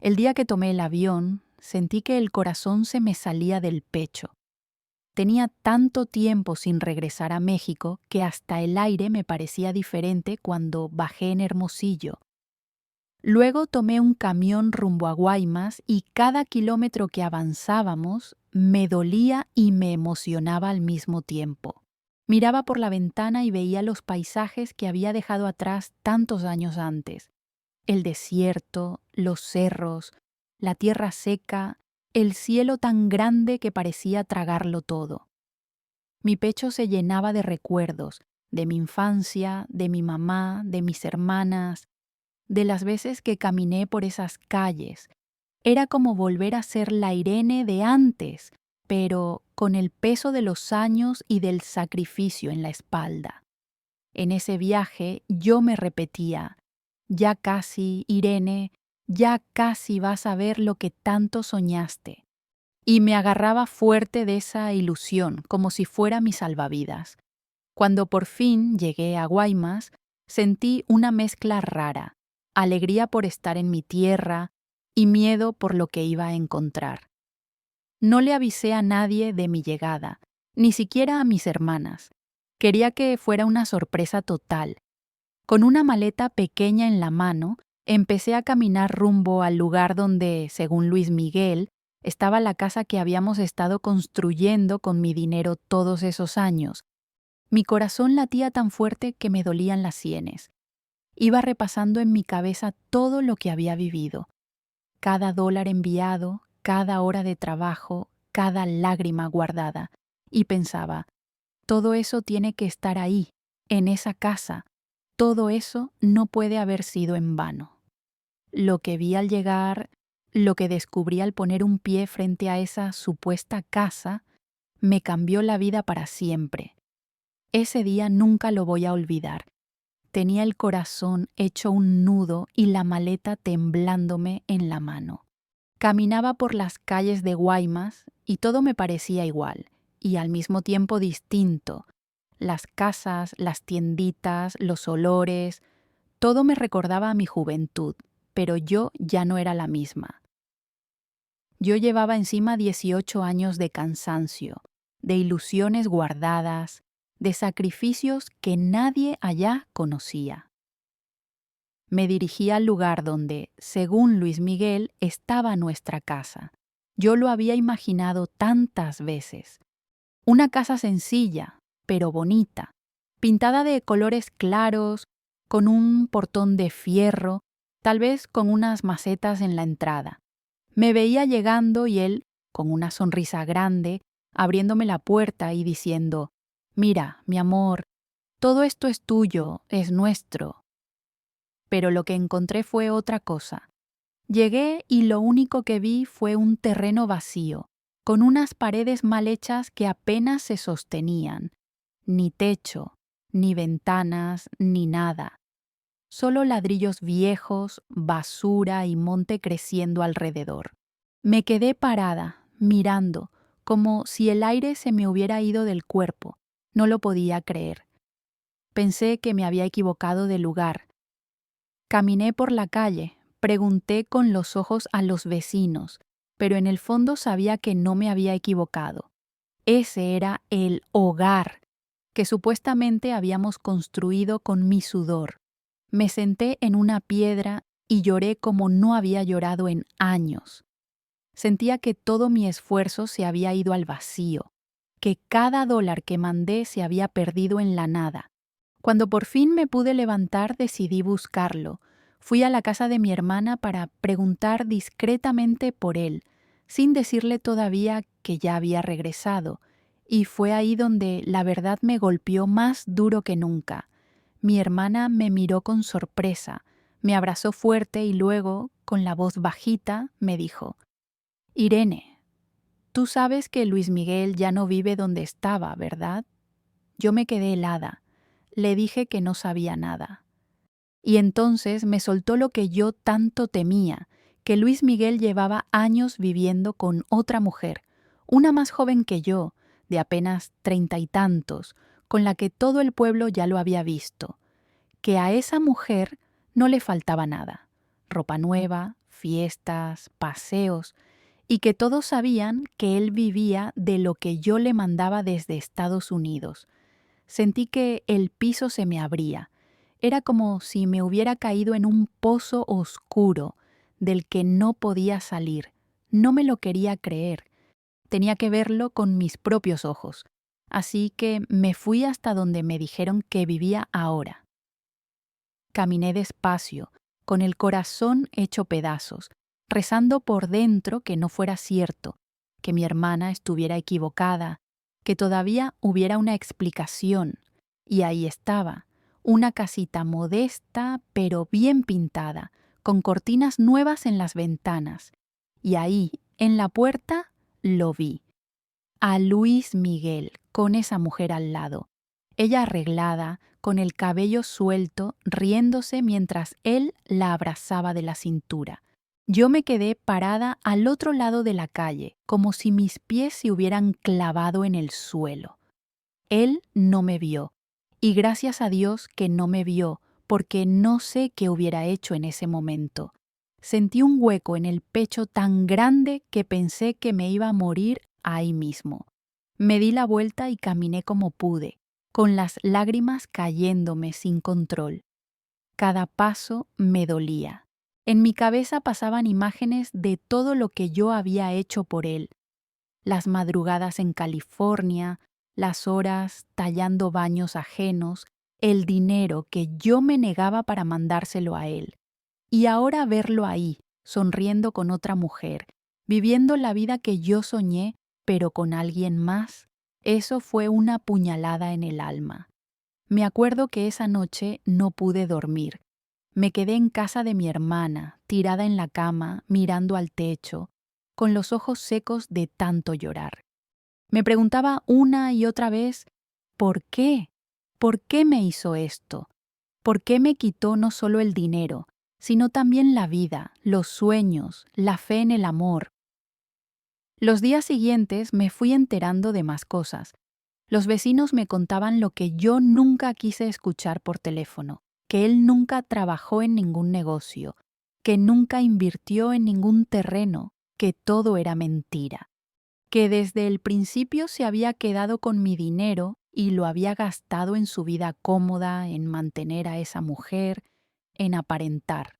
El día que tomé el avión, sentí que el corazón se me salía del pecho. Tenía tanto tiempo sin regresar a México que hasta el aire me parecía diferente cuando bajé en Hermosillo. Luego tomé un camión rumbo a Guaymas y cada kilómetro que avanzábamos me dolía y me emocionaba al mismo tiempo. Miraba por la ventana y veía los paisajes que había dejado atrás tantos años antes. El desierto, los cerros, la tierra seca, el cielo tan grande que parecía tragarlo todo. Mi pecho se llenaba de recuerdos, de mi infancia, de mi mamá, de mis hermanas, de las veces que caminé por esas calles. Era como volver a ser la Irene de antes, pero con el peso de los años y del sacrificio en la espalda. En ese viaje yo me repetía, ya casi, Irene, ya casi vas a ver lo que tanto soñaste. Y me agarraba fuerte de esa ilusión, como si fuera mi salvavidas. Cuando por fin llegué a Guaymas, sentí una mezcla rara, alegría por estar en mi tierra y miedo por lo que iba a encontrar. No le avisé a nadie de mi llegada, ni siquiera a mis hermanas. Quería que fuera una sorpresa total. Con una maleta pequeña en la mano, empecé a caminar rumbo al lugar donde, según Luis Miguel, estaba la casa que habíamos estado construyendo con mi dinero todos esos años. Mi corazón latía tan fuerte que me dolían las sienes. Iba repasando en mi cabeza todo lo que había vivido. Cada dólar enviado, cada hora de trabajo, cada lágrima guardada. Y pensaba, todo eso tiene que estar ahí, en esa casa. Todo eso no puede haber sido en vano. Lo que vi al llegar, lo que descubrí al poner un pie frente a esa supuesta casa, me cambió la vida para siempre. Ese día nunca lo voy a olvidar. Tenía el corazón hecho un nudo y la maleta temblándome en la mano. Caminaba por las calles de Guaymas y todo me parecía igual, y al mismo tiempo distinto. Las casas, las tienditas, los olores, todo me recordaba a mi juventud, pero yo ya no era la misma. Yo llevaba encima 18 años de cansancio, de ilusiones guardadas, de sacrificios que nadie allá conocía. Me dirigí al lugar donde, según Luis Miguel, estaba nuestra casa. Yo lo había imaginado tantas veces. Una casa sencilla, pero bonita, pintada de colores claros, con un portón de fierro, tal vez con unas macetas en la entrada. Me veía llegando y él, con una sonrisa grande, abriéndome la puerta y diciendo, «Mira, mi amor, todo esto es tuyo, es nuestro». Pero lo que encontré fue otra cosa. Llegué y lo único que vi fue un terreno vacío, con unas paredes mal hechas que apenas se sostenían. Ni techo, ni ventanas, ni nada. Solo ladrillos viejos, basura y monte creciendo alrededor. Me quedé parada, mirando, como si el aire se me hubiera ido del cuerpo. No lo podía creer. Pensé que me había equivocado de lugar. Caminé por la calle, pregunté con los ojos a los vecinos, pero en el fondo sabía que no me había equivocado. Ese era el hogar que supuestamente habíamos construido con mi sudor. Me senté en una piedra y lloré como no había llorado en años. Sentía que todo mi esfuerzo se había ido al vacío, que cada dólar que mandé se había perdido en la nada. Cuando por fin me pude levantar, decidí buscarlo. Fui a la casa de mi hermana para preguntar discretamente por él, sin decirle todavía que ya había regresado, y fue ahí donde la verdad me golpeó más duro que nunca. Mi hermana me miró con sorpresa, me abrazó fuerte y luego, con la voz bajita, me dijo, «Irene, tú sabes que Luis Miguel ya no vive donde estaba, ¿verdad?» Yo me quedé helada. Le dije que no sabía nada. Y entonces me soltó lo que yo tanto temía, que Luis Miguel llevaba años viviendo con otra mujer, una más joven que yo, de apenas 30 y tantos, con la que todo el pueblo ya lo había visto, que a esa mujer no le faltaba nada, ropa nueva, fiestas, paseos, y que todos sabían que él vivía de lo que yo le mandaba desde Estados Unidos. Sentí que el piso se me abría. Era como si me hubiera caído en un pozo oscuro del que no podía salir. No me lo quería creer. Tenía que verlo con mis propios ojos. Así que me fui hasta donde me dijeron que vivía ahora. Caminé despacio, con el corazón hecho pedazos, rezando por dentro que no fuera cierto, que mi hermana estuviera equivocada, que todavía hubiera una explicación. Y ahí estaba, una casita modesta pero bien pintada, con cortinas nuevas en las ventanas. Y ahí, en la puerta, lo vi. A Luis Miguel, con esa mujer al lado. Ella arreglada, con el cabello suelto, riéndose mientras él la abrazaba de la cintura. Yo me quedé parada al otro lado de la calle, como si mis pies se hubieran clavado en el suelo. Él no me vio, y gracias a Dios que no me vio, porque no sé qué hubiera hecho en ese momento. Sentí un hueco en el pecho tan grande que pensé que me iba a morir ahí mismo. Me di la vuelta y caminé como pude, con las lágrimas cayéndome sin control. Cada paso me dolía. En mi cabeza pasaban imágenes de todo lo que yo había hecho por él. Las madrugadas en California, las horas tallando baños ajenos, el dinero que yo me negaba para mandárselo a él. Y ahora verlo ahí, sonriendo con otra mujer, viviendo la vida que yo soñé, pero con alguien más, eso fue una puñalada en el alma. Me acuerdo que esa noche no pude dormir. Me quedé en casa de mi hermana, tirada en la cama, mirando al techo, con los ojos secos de tanto llorar. Me preguntaba una y otra vez, ¿por qué? ¿Por qué me hizo esto? ¿Por qué me quitó no solo el dinero, sino también la vida, los sueños, la fe en el amor? Los días siguientes me fui enterando de más cosas. Los vecinos me contaban lo que yo nunca quise escuchar por teléfono, que él nunca trabajó en ningún negocio, que nunca invirtió en ningún terreno, que todo era mentira, que desde el principio se había quedado con mi dinero y lo había gastado en su vida cómoda, en mantener a esa mujer, en aparentar.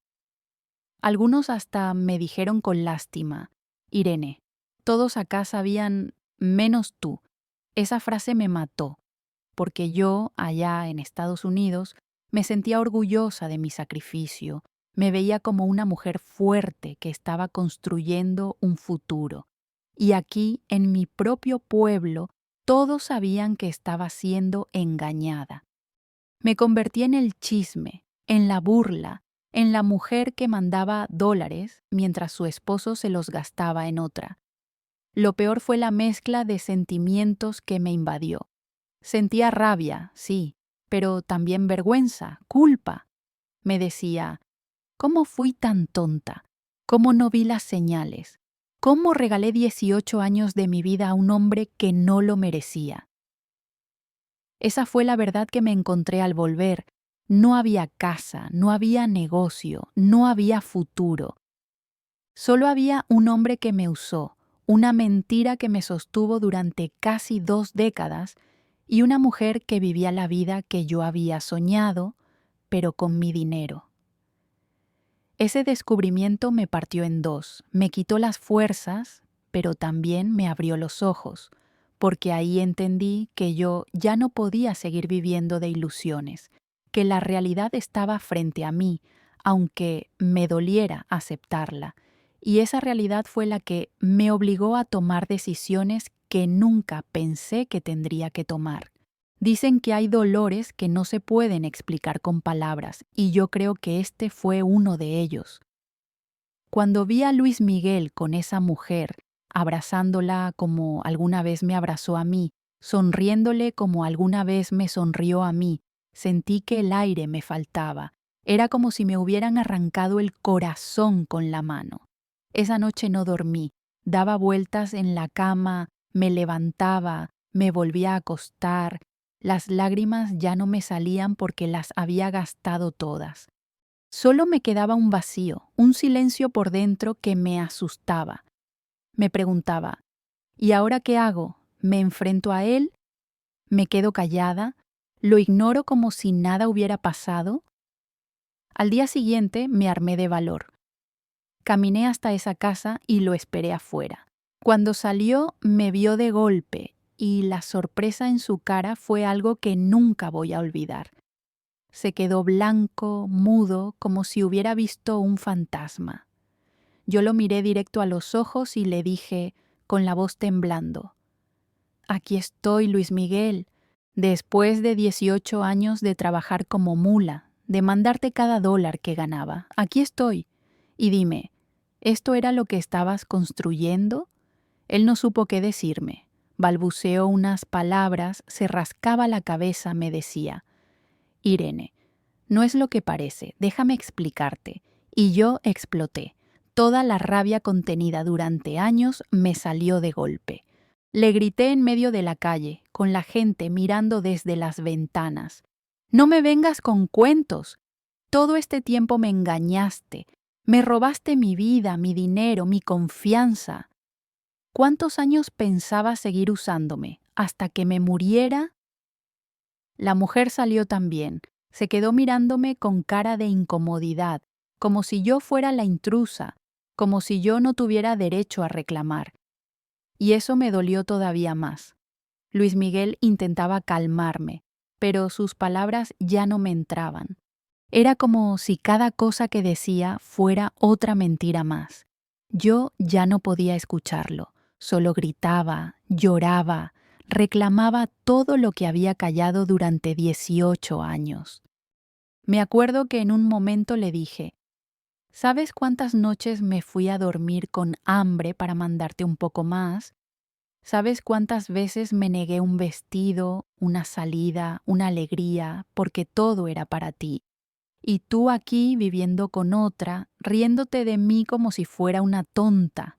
Algunos hasta me dijeron con lástima, Irene, todos acá sabían menos tú. Esa frase me mató, porque yo, allá en Estados Unidos, me sentía orgullosa de mi sacrificio, me veía como una mujer fuerte que estaba construyendo un futuro. Y aquí, en mi propio pueblo, todos sabían que estaba siendo engañada. Me convertí en el chisme, en la burla, en la mujer que mandaba dólares mientras su esposo se los gastaba en otra. Lo peor fue la mezcla de sentimientos que me invadió. Sentía rabia, sí, pero también vergüenza, culpa. Me decía, ¿cómo fui tan tonta? ¿Cómo no vi las señales? ¿Cómo regalé 18 años de mi vida a un hombre que no lo merecía? Esa fue la verdad que me encontré al volver. No había casa, no había negocio, no había futuro. Solo había un hombre que me usó, una mentira que me sostuvo durante casi 2 décadas y una mujer que vivía la vida que yo había soñado, pero con mi dinero. Ese descubrimiento me partió en dos, me quitó las fuerzas, pero también me abrió los ojos, porque ahí entendí que yo ya no podía seguir viviendo de ilusiones, que la realidad estaba frente a mí, aunque me doliera aceptarla, y esa realidad fue la que me obligó a tomar decisiones que nunca pensé que tendría que tomar. Dicen que hay dolores que no se pueden explicar con palabras, y yo creo que este fue uno de ellos. Cuando vi a Luis Miguel con esa mujer, abrazándola como alguna vez me abrazó a mí, sonriéndole como alguna vez me sonrió a mí, sentí que el aire me faltaba. Era como si me hubieran arrancado el corazón con la mano. Esa noche no dormí, daba vueltas en la cama, me levantaba, me volvía a acostar. Las lágrimas ya no me salían porque las había gastado todas. Solo me quedaba un vacío, un silencio por dentro que me asustaba. Me preguntaba, ¿y ahora qué hago? ¿Me enfrento a él? ¿Me quedo callada? ¿Lo ignoro como si nada hubiera pasado? Al día siguiente me armé de valor. Caminé hasta esa casa y lo esperé afuera. Cuando salió, me vio de golpe y la sorpresa en su cara fue algo que nunca voy a olvidar. Se quedó blanco, mudo, como si hubiera visto un fantasma. Yo lo miré directo a los ojos y le dije, con la voz temblando: «Aquí estoy, Luis Miguel, después de 18 años de trabajar como mula, de mandarte cada dólar que ganaba. Aquí estoy. Y dime, ¿esto era lo que estabas construyendo?». Él no supo qué decirme. Balbuceó unas palabras, se rascaba la cabeza, me decía: «Irene, no es lo que parece, déjame explicarte». Y yo exploté. Toda la rabia contenida durante años me salió de golpe. Le grité en medio de la calle, con la gente mirando desde las ventanas: «No me vengas con cuentos. Todo este tiempo me engañaste. Me robaste mi vida, mi dinero, mi confianza. ¿Cuántos años pensabas seguir usándome? ¿Hasta que me muriera?». La mujer salió también. Se quedó mirándome con cara de incomodidad, como si yo fuera la intrusa, como si yo no tuviera derecho a reclamar. Y eso me dolió todavía más. Luis Miguel intentaba calmarme, pero sus palabras ya no me entraban. Era como si cada cosa que decía fuera otra mentira más. Yo ya no podía escucharlo, solo gritaba, lloraba, reclamaba todo lo que había callado durante 18 años. Me acuerdo que en un momento le dije: «¿Sabes cuántas noches me fui a dormir con hambre para mandarte un poco más? ¿Sabes cuántas veces me negué un vestido, una salida, una alegría, porque todo era para ti? Y tú aquí viviendo con otra, riéndote de mí como si fuera una tonta».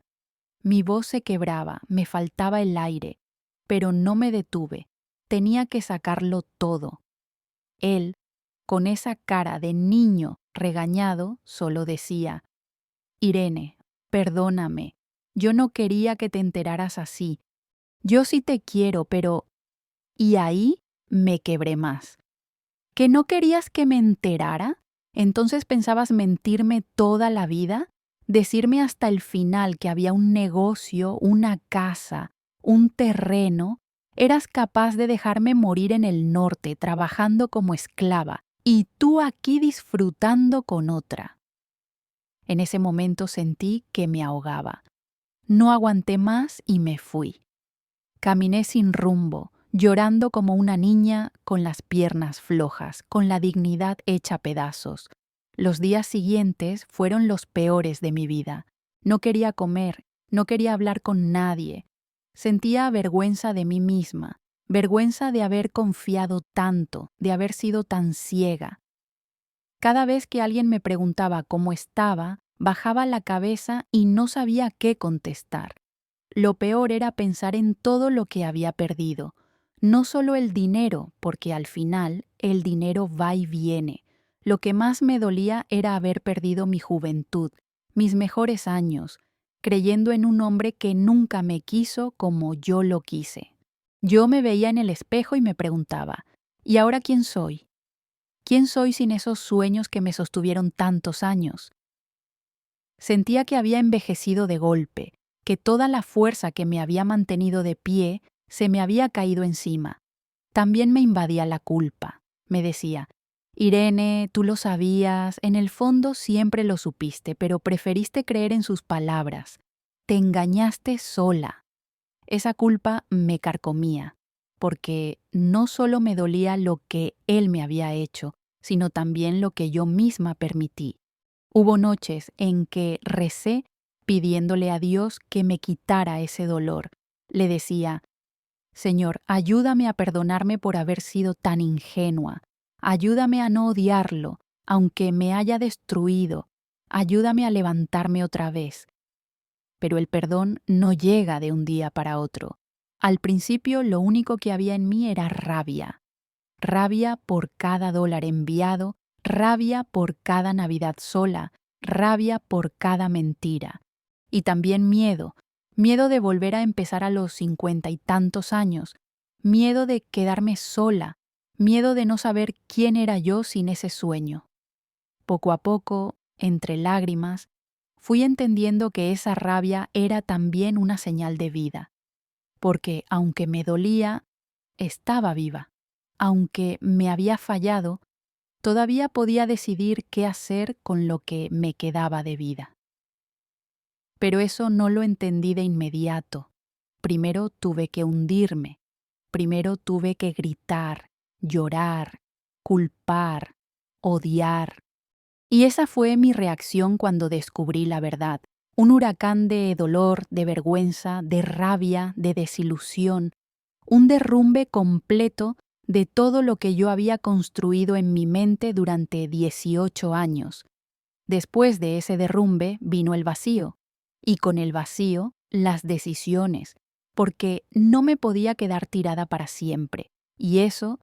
Mi voz se quebraba, me faltaba el aire, pero no me detuve. Tenía que sacarlo todo. Él, con esa cara de niño regañado, solo decía: «Irene, perdóname. Yo no quería que te enteraras así. Yo sí te quiero, pero…». Y ahí me quebré más. ¿Que no querías que me enterara? ¿Entonces pensabas mentirme toda la vida? ¿Decirme hasta el final que había un negocio, una casa, un terreno? Eras capaz de dejarme morir en el norte trabajando como esclava y tú aquí disfrutando con otra. En ese momento sentí que me ahogaba. No aguanté más y me fui. Caminé sin rumbo, llorando como una niña con las piernas flojas, con la dignidad hecha pedazos. Los días siguientes fueron los peores de mi vida. No quería comer, no quería hablar con nadie. Sentía vergüenza de mí misma, vergüenza de haber confiado tanto, de haber sido tan ciega. Cada vez que alguien me preguntaba cómo estaba, bajaba la cabeza y no sabía qué contestar. Lo peor era pensar en todo lo que había perdido. No solo el dinero, porque al final el dinero va y viene. Lo que más me dolía era haber perdido mi juventud, mis mejores años, creyendo en un hombre que nunca me quiso como yo lo quise. Yo me veía en el espejo y me preguntaba: ¿y ahora quién soy? ¿Quién soy sin esos sueños que me sostuvieron tantos años? Sentía que había envejecido de golpe, que toda la fuerza que me había mantenido de pie se me había caído encima. También me invadía la culpa. Me decía: «Irene, tú lo sabías, en el fondo siempre lo supiste, pero preferiste creer en sus palabras. Te engañaste sola». Esa culpa me carcomía, porque no solo me dolía lo que él me había hecho, sino también lo que yo misma permití. Hubo noches en que recé pidiéndole a Dios que me quitara ese dolor. Le decía: «Señor, ayúdame a perdonarme por haber sido tan ingenua. Ayúdame a no odiarlo, aunque me haya destruido. Ayúdame a levantarme otra vez». Pero el perdón no llega de un día para otro. Al principio lo único que había en mí era rabia. Rabia por cada dólar enviado, rabia por cada Navidad sola, rabia por cada mentira. Y también miedo, miedo de volver a empezar a los 50 y tantos años, miedo de quedarme sola, miedo de no saber quién era yo sin ese sueño. Poco a poco, entre lágrimas, fui entendiendo que esa rabia era también una señal de vida, porque aunque me dolía, estaba viva. Aunque me había fallado, todavía podía decidir qué hacer con lo que me quedaba de vida. Pero eso no lo entendí de inmediato. Primero tuve que hundirme. Primero tuve que gritar, llorar, culpar, odiar. Y esa fue mi reacción cuando descubrí la verdad. Un huracán de dolor, de vergüenza, de rabia, de desilusión. Un derrumbe completo de todo lo que yo había construido en mi mente durante 18 años. Después de ese derrumbe vino el vacío. Y con el vacío, las decisiones, porque no me podía quedar tirada para siempre. Y eso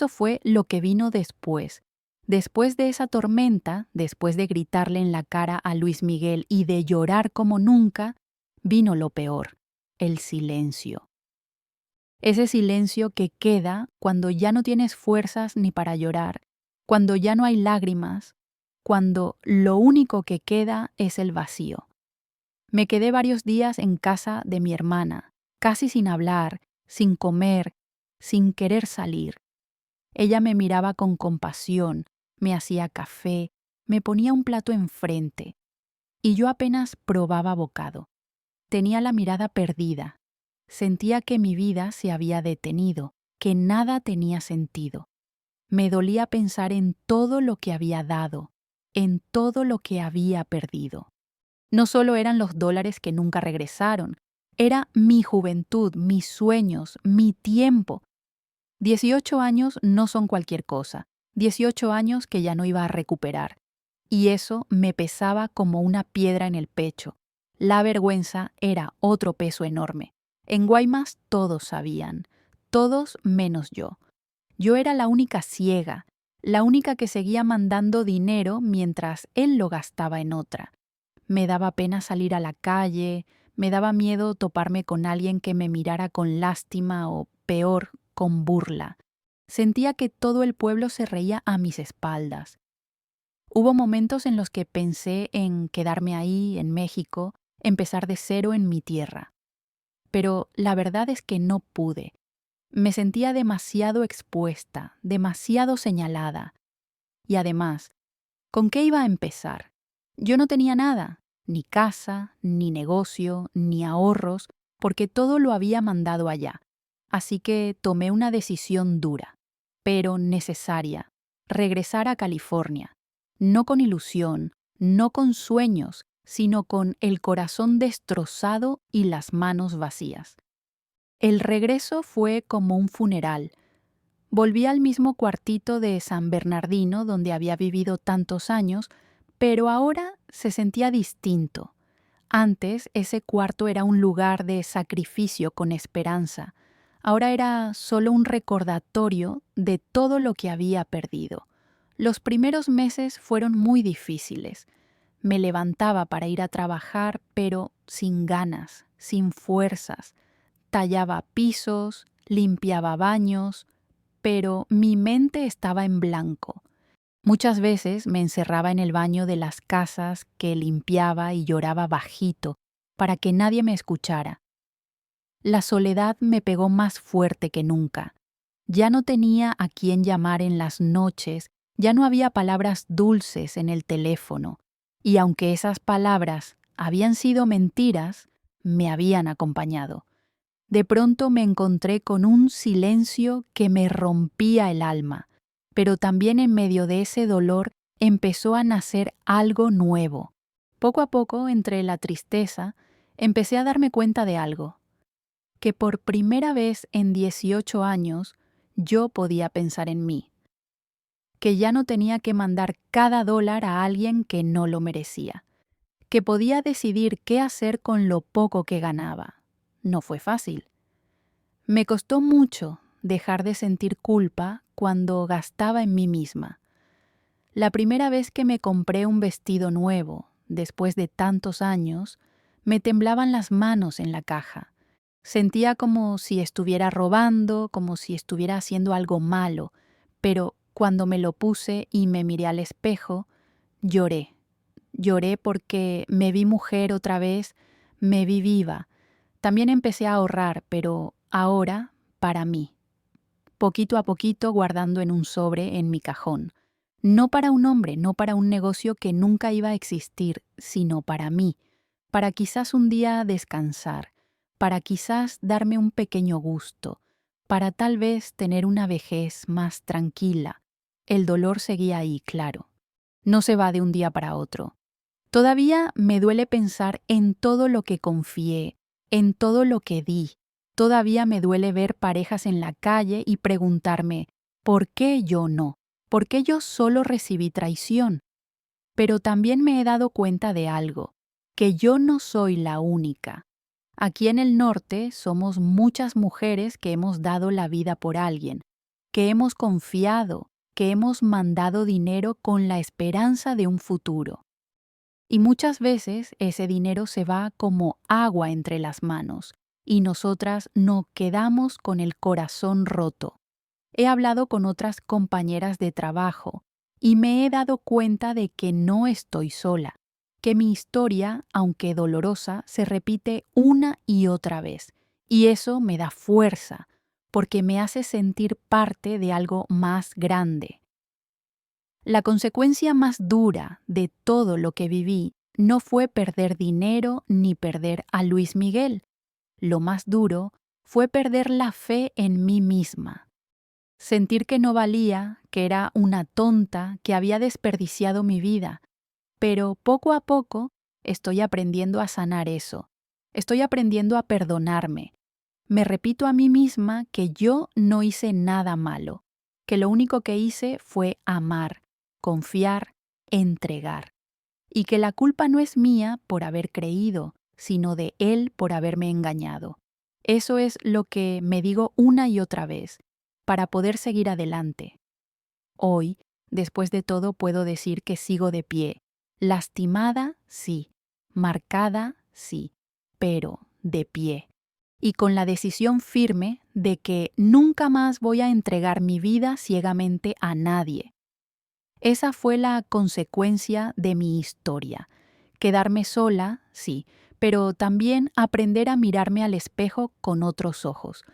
fue lo que vino después. Después de esa tormenta, después de gritarle en la cara a Luis Miguel y de llorar como nunca, vino lo peor, el silencio. Ese silencio que queda cuando ya no tienes fuerzas ni para llorar, cuando ya no hay lágrimas, cuando lo único que queda es el vacío. Me quedé varios días en casa de mi hermana, casi sin hablar, sin comer, sin querer salir. Ella me miraba con compasión, me hacía café, me ponía un plato enfrente, y yo apenas probaba bocado. Tenía la mirada perdida. Sentía que mi vida se había detenido, que nada tenía sentido. Me dolía pensar en todo lo que había dado, en todo lo que había perdido. No solo eran los dólares que nunca regresaron, era mi juventud, mis sueños, mi tiempo. 18 años no son cualquier cosa, 18 años que ya no iba a recuperar. Y eso me pesaba como una piedra en el pecho. La vergüenza era otro peso enorme. En Guaymas todos sabían, todos menos yo. Yo era la única ciega, la única que seguía mandando dinero mientras él lo gastaba en otra. Me daba pena salir a la calle, me daba miedo toparme con alguien que me mirara con lástima o, peor, con burla. Sentía que todo el pueblo se reía a mis espaldas. Hubo momentos en los que pensé en quedarme ahí, en México, empezar de cero en mi tierra. Pero la verdad es que no pude. Me sentía demasiado expuesta, demasiado señalada. Y además, ¿con qué iba a empezar? Yo no tenía nada, ni casa, ni negocio, ni ahorros, porque todo lo había mandado allá. Así que tomé una decisión dura, pero necesaria: regresar a California. No con ilusión, no con sueños, sino con el corazón destrozado y las manos vacías. El regreso fue como un funeral. Volví al mismo cuartito de San Bernardino donde había vivido tantos años, pero ahora se sentía distinto. Antes ese cuarto era un lugar de sacrificio con esperanza. Ahora era solo un recordatorio de todo lo que había perdido. Los primeros meses fueron muy difíciles. Me levantaba para ir a trabajar, pero sin ganas, sin fuerzas. Tallaba pisos, limpiaba baños, pero mi mente estaba en blanco. Muchas veces me encerraba en el baño de las casas que limpiaba y lloraba bajito para que nadie me escuchara. La soledad me pegó más fuerte que nunca. Ya no tenía a quién llamar en las noches, ya no había palabras dulces en el teléfono, y aunque esas palabras habían sido mentiras, me habían acompañado. De pronto me encontré con un silencio que me rompía el alma, pero también en medio de ese dolor empezó a nacer algo nuevo. Poco a poco, entre la tristeza, empecé a darme cuenta de algo: que por primera vez en 18 años yo podía pensar en mí, que ya no tenía que mandar cada dólar a alguien que no lo merecía, que podía decidir qué hacer con lo poco que ganaba. No fue fácil. Me costó mucho dejar de sentir culpa cuando gastaba en mí misma. La primera vez que me compré un vestido nuevo, después de tantos años, me temblaban las manos en la caja. Sentía como si estuviera robando, como si estuviera haciendo algo malo, pero cuando me lo puse y me miré al espejo, lloré. Lloré porque me vi mujer otra vez, me vi viva. También empecé a ahorrar, pero ahora para mí, poquito a poquito guardando en un sobre en mi cajón. No para un hombre, no para un negocio que nunca iba a existir, sino para mí, para quizás un día descansar, para quizás darme un pequeño gusto, para tal vez tener una vejez más tranquila. El dolor seguía ahí, claro. No se va de un día para otro. Todavía me duele pensar en todo lo que confié, en todo lo que di. Todavía me duele ver parejas en la calle y preguntarme, ¿por qué yo no? ¿Por qué yo solo recibí traición? Pero también me he dado cuenta de algo, que yo no soy la única. Aquí en el norte somos muchas mujeres que hemos dado la vida por alguien, que hemos confiado, que hemos mandado dinero con la esperanza de un futuro. Y muchas veces ese dinero se va como agua entre las manos y nosotras no quedamos con el corazón roto. He hablado con otras compañeras de trabajo y me he dado cuenta de que no estoy sola, que mi historia, aunque dolorosa, se repite una y otra vez. Y eso me da fuerza, porque me hace sentir parte de algo más grande. La consecuencia más dura de todo lo que viví no fue perder dinero ni perder a Luis Miguel. Lo más duro fue perder la fe en mí misma. Sentir que no valía, que era una tonta, que había desperdiciado mi vida. Pero poco a poco estoy aprendiendo a sanar eso. Estoy aprendiendo a perdonarme. Me repito a mí misma que yo no hice nada malo, que lo único que hice fue amar, confiar, entregar. Y que la culpa no es mía por haber creído, sino de él por haberme engañado. Eso es lo que me digo una y otra vez, para poder seguir adelante. Hoy, después de todo, puedo decir que sigo de pie. Lastimada, sí. Marcada, sí. Pero de pie. Y con la decisión firme de que nunca más voy a entregar mi vida ciegamente a nadie. Esa fue la consecuencia de mi historia. Quedarme sola, sí, pero también aprender a mirarme al espejo con otros ojos.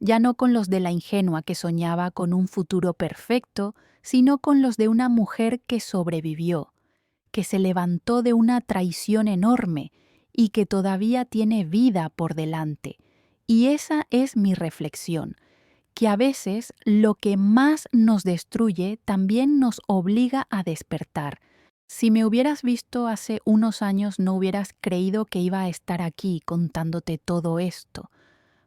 Ya no con los de la ingenua que soñaba con un futuro perfecto, sino con los de una mujer que sobrevivió, que se levantó de una traición enorme y que todavía tiene vida por delante. Y esa es mi reflexión, que a veces lo que más nos destruye también nos obliga a despertar. Si me hubieras visto hace unos años no hubieras creído que iba a estar aquí contándote todo esto,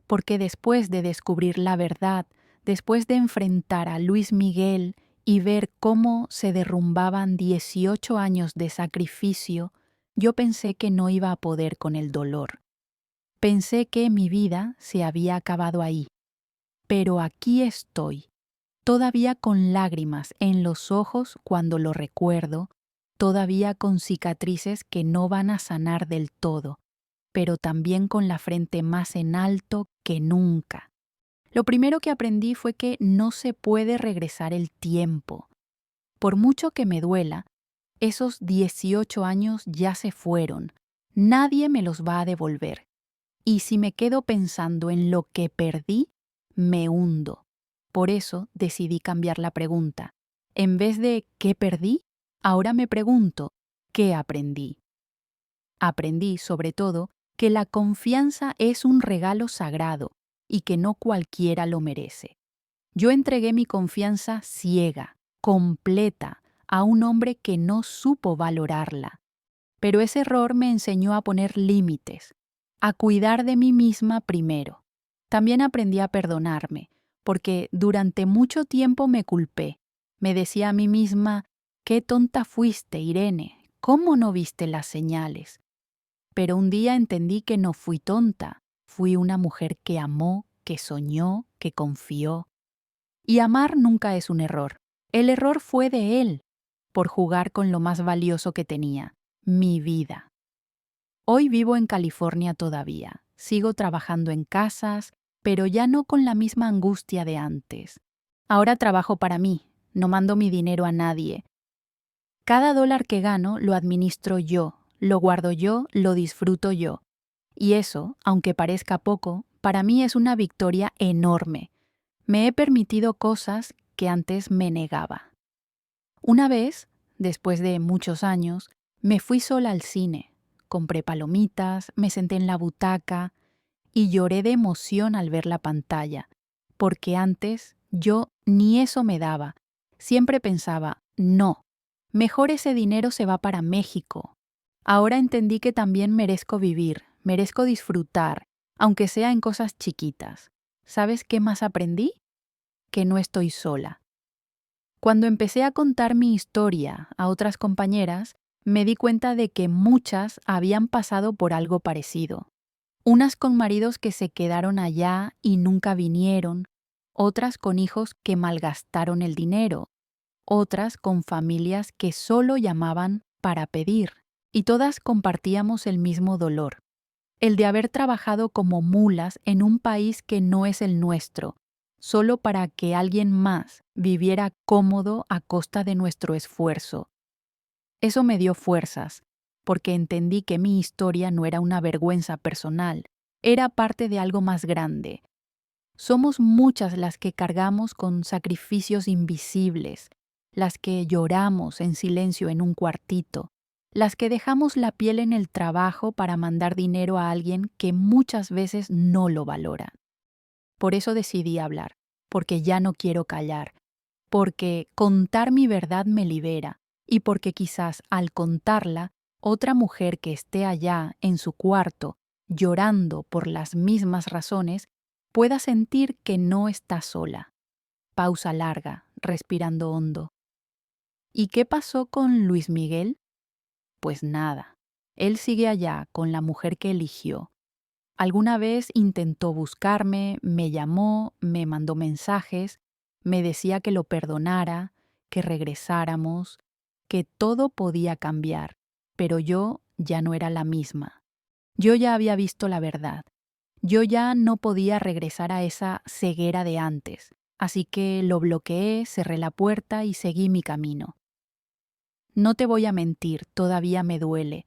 porque después de descubrir la verdad, después de enfrentar a Luis Miguel y ver cómo se derrumbaban 18 años de sacrificio, yo pensé que no iba a poder con el dolor. Pensé que mi vida se había acabado ahí. Pero aquí estoy, todavía con lágrimas en los ojos cuando lo recuerdo, todavía con cicatrices que no van a sanar del todo, pero también con la frente más en alto que nunca. Lo primero que aprendí fue que no se puede regresar el tiempo. Por mucho que me duela, esos 18 años ya se fueron. Nadie me los va a devolver. Y si me quedo pensando en lo que perdí, me hundo. Por eso decidí cambiar la pregunta. En vez de ¿qué perdí? Ahora me pregunto ¿qué aprendí? Aprendí, sobre todo, que la confianza es un regalo sagrado y que no cualquiera lo merece. Yo entregué mi confianza ciega, completa, a un hombre que no supo valorarla. Pero ese error me enseñó a poner límites, a cuidar de mí misma primero. También aprendí a perdonarme, porque durante mucho tiempo me culpé. Me decía a mí misma, qué tonta fuiste, Irene, ¿cómo no viste las señales? Pero un día entendí que no fui tonta, fui una mujer que amó, que soñó, que confió. Y amar nunca es un error. El error fue de él, por jugar con lo más valioso que tenía, mi vida. Hoy vivo en California todavía. Sigo trabajando en casas, pero ya no con la misma angustia de antes. Ahora trabajo para mí, no mando mi dinero a nadie. Cada dólar que gano lo administro yo, lo guardo yo, lo disfruto yo. Y eso, aunque parezca poco, para mí es una victoria enorme. Me he permitido cosas que antes me negaba. Una vez, después de muchos años, me fui sola al cine, compré palomitas, me senté en la butaca y lloré de emoción al ver la pantalla, porque antes yo ni eso me daba. Siempre pensaba, no, mejor ese dinero se va para México. Ahora entendí que también merezco vivir, merezco disfrutar, aunque sea en cosas chiquitas. ¿Sabes qué más aprendí? Que no estoy sola. Cuando empecé a contar mi historia a otras compañeras, me di cuenta de que muchas habían pasado por algo parecido. Unas con maridos que se quedaron allá y nunca vinieron, otras con hijos que malgastaron el dinero, otras con familias que solo llamaban para pedir, y todas compartíamos el mismo dolor, el de haber trabajado como mulas en un país que no es el nuestro, solo para que alguien más viviera cómodo a costa de nuestro esfuerzo. Eso me dio fuerzas, porque entendí que mi historia no era una vergüenza personal, era parte de algo más grande. Somos muchas las que cargamos con sacrificios invisibles, las que lloramos en silencio en un cuartito, las que dejamos la piel en el trabajo para mandar dinero a alguien que muchas veces no lo valora. Por eso decidí hablar, porque ya no quiero callar, porque contar mi verdad me libera y porque quizás al contarla, otra mujer que esté allá en su cuarto, llorando por las mismas razones, pueda sentir que no está sola. Pausa larga, respirando hondo. ¿Y qué pasó con Luis Miguel? Pues nada. Él sigue allá con la mujer que eligió. Alguna vez intentó buscarme, me llamó, me mandó mensajes, me decía que lo perdonara, que regresáramos, que todo podía cambiar, pero yo ya no era la misma. Yo ya había visto la verdad. Yo ya no podía regresar a esa ceguera de antes, así que lo bloqueé, cerré la puerta y seguí mi camino. No te voy a mentir, todavía me duele.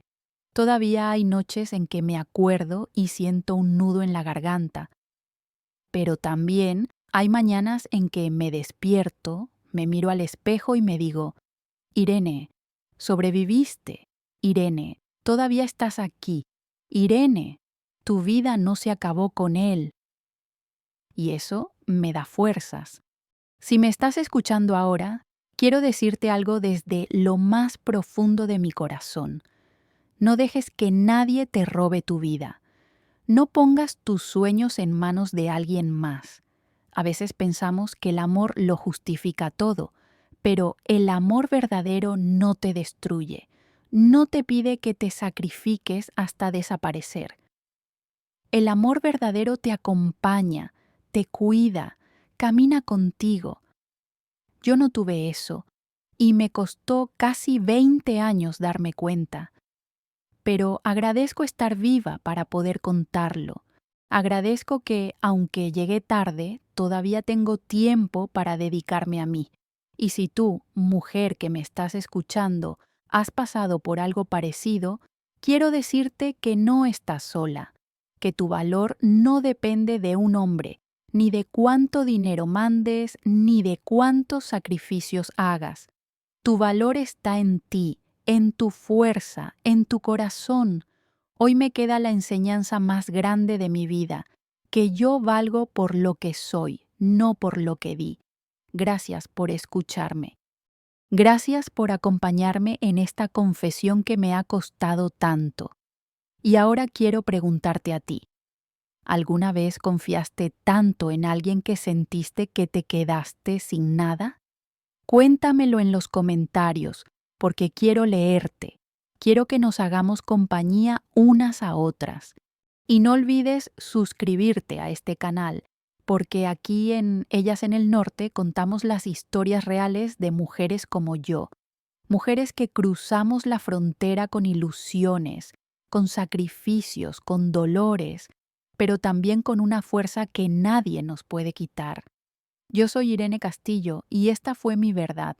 Todavía hay noches en que me acuerdo y siento un nudo en la garganta, pero también hay mañanas en que me despierto, me miro al espejo y me digo, Irene, sobreviviste. Irene, todavía estás aquí. Irene, tu vida no se acabó con él. Y eso me da fuerzas. Si me estás escuchando ahora, quiero decirte algo desde lo más profundo de mi corazón. No dejes que nadie te robe tu vida. No pongas tus sueños en manos de alguien más. A veces pensamos que el amor lo justifica todo, pero el amor verdadero no te destruye. No te pide que te sacrifiques hasta desaparecer. El amor verdadero te acompaña, te cuida, camina contigo. Yo no tuve eso, y me costó casi 20 años darme cuenta. Pero agradezco estar viva para poder contarlo. Agradezco que, aunque llegué tarde, todavía tengo tiempo para dedicarme a mí. Y si tú, mujer que me estás escuchando, has pasado por algo parecido, quiero decirte que no estás sola, que tu valor no depende de un hombre, ni de cuánto dinero mandes, ni de cuántos sacrificios hagas. Tu valor está en ti, en tu fuerza, en tu corazón. Hoy me queda la enseñanza más grande de mi vida, que yo valgo por lo que soy, no por lo que di. Gracias por escucharme. Gracias por acompañarme en esta confesión que me ha costado tanto. Y ahora quiero preguntarte a ti. ¿Alguna vez confiaste tanto en alguien que sentiste que te quedaste sin nada? Cuéntamelo en los comentarios, porque quiero leerte. Quiero que nos hagamos compañía unas a otras. Y no olvides suscribirte a este canal, porque aquí en Ellas en el Norte contamos las historias reales de mujeres como yo. Mujeres que cruzamos la frontera con ilusiones, con sacrificios, con dolores, pero también con una fuerza que nadie nos puede quitar. Yo soy Irene Castillo y esta fue mi verdad.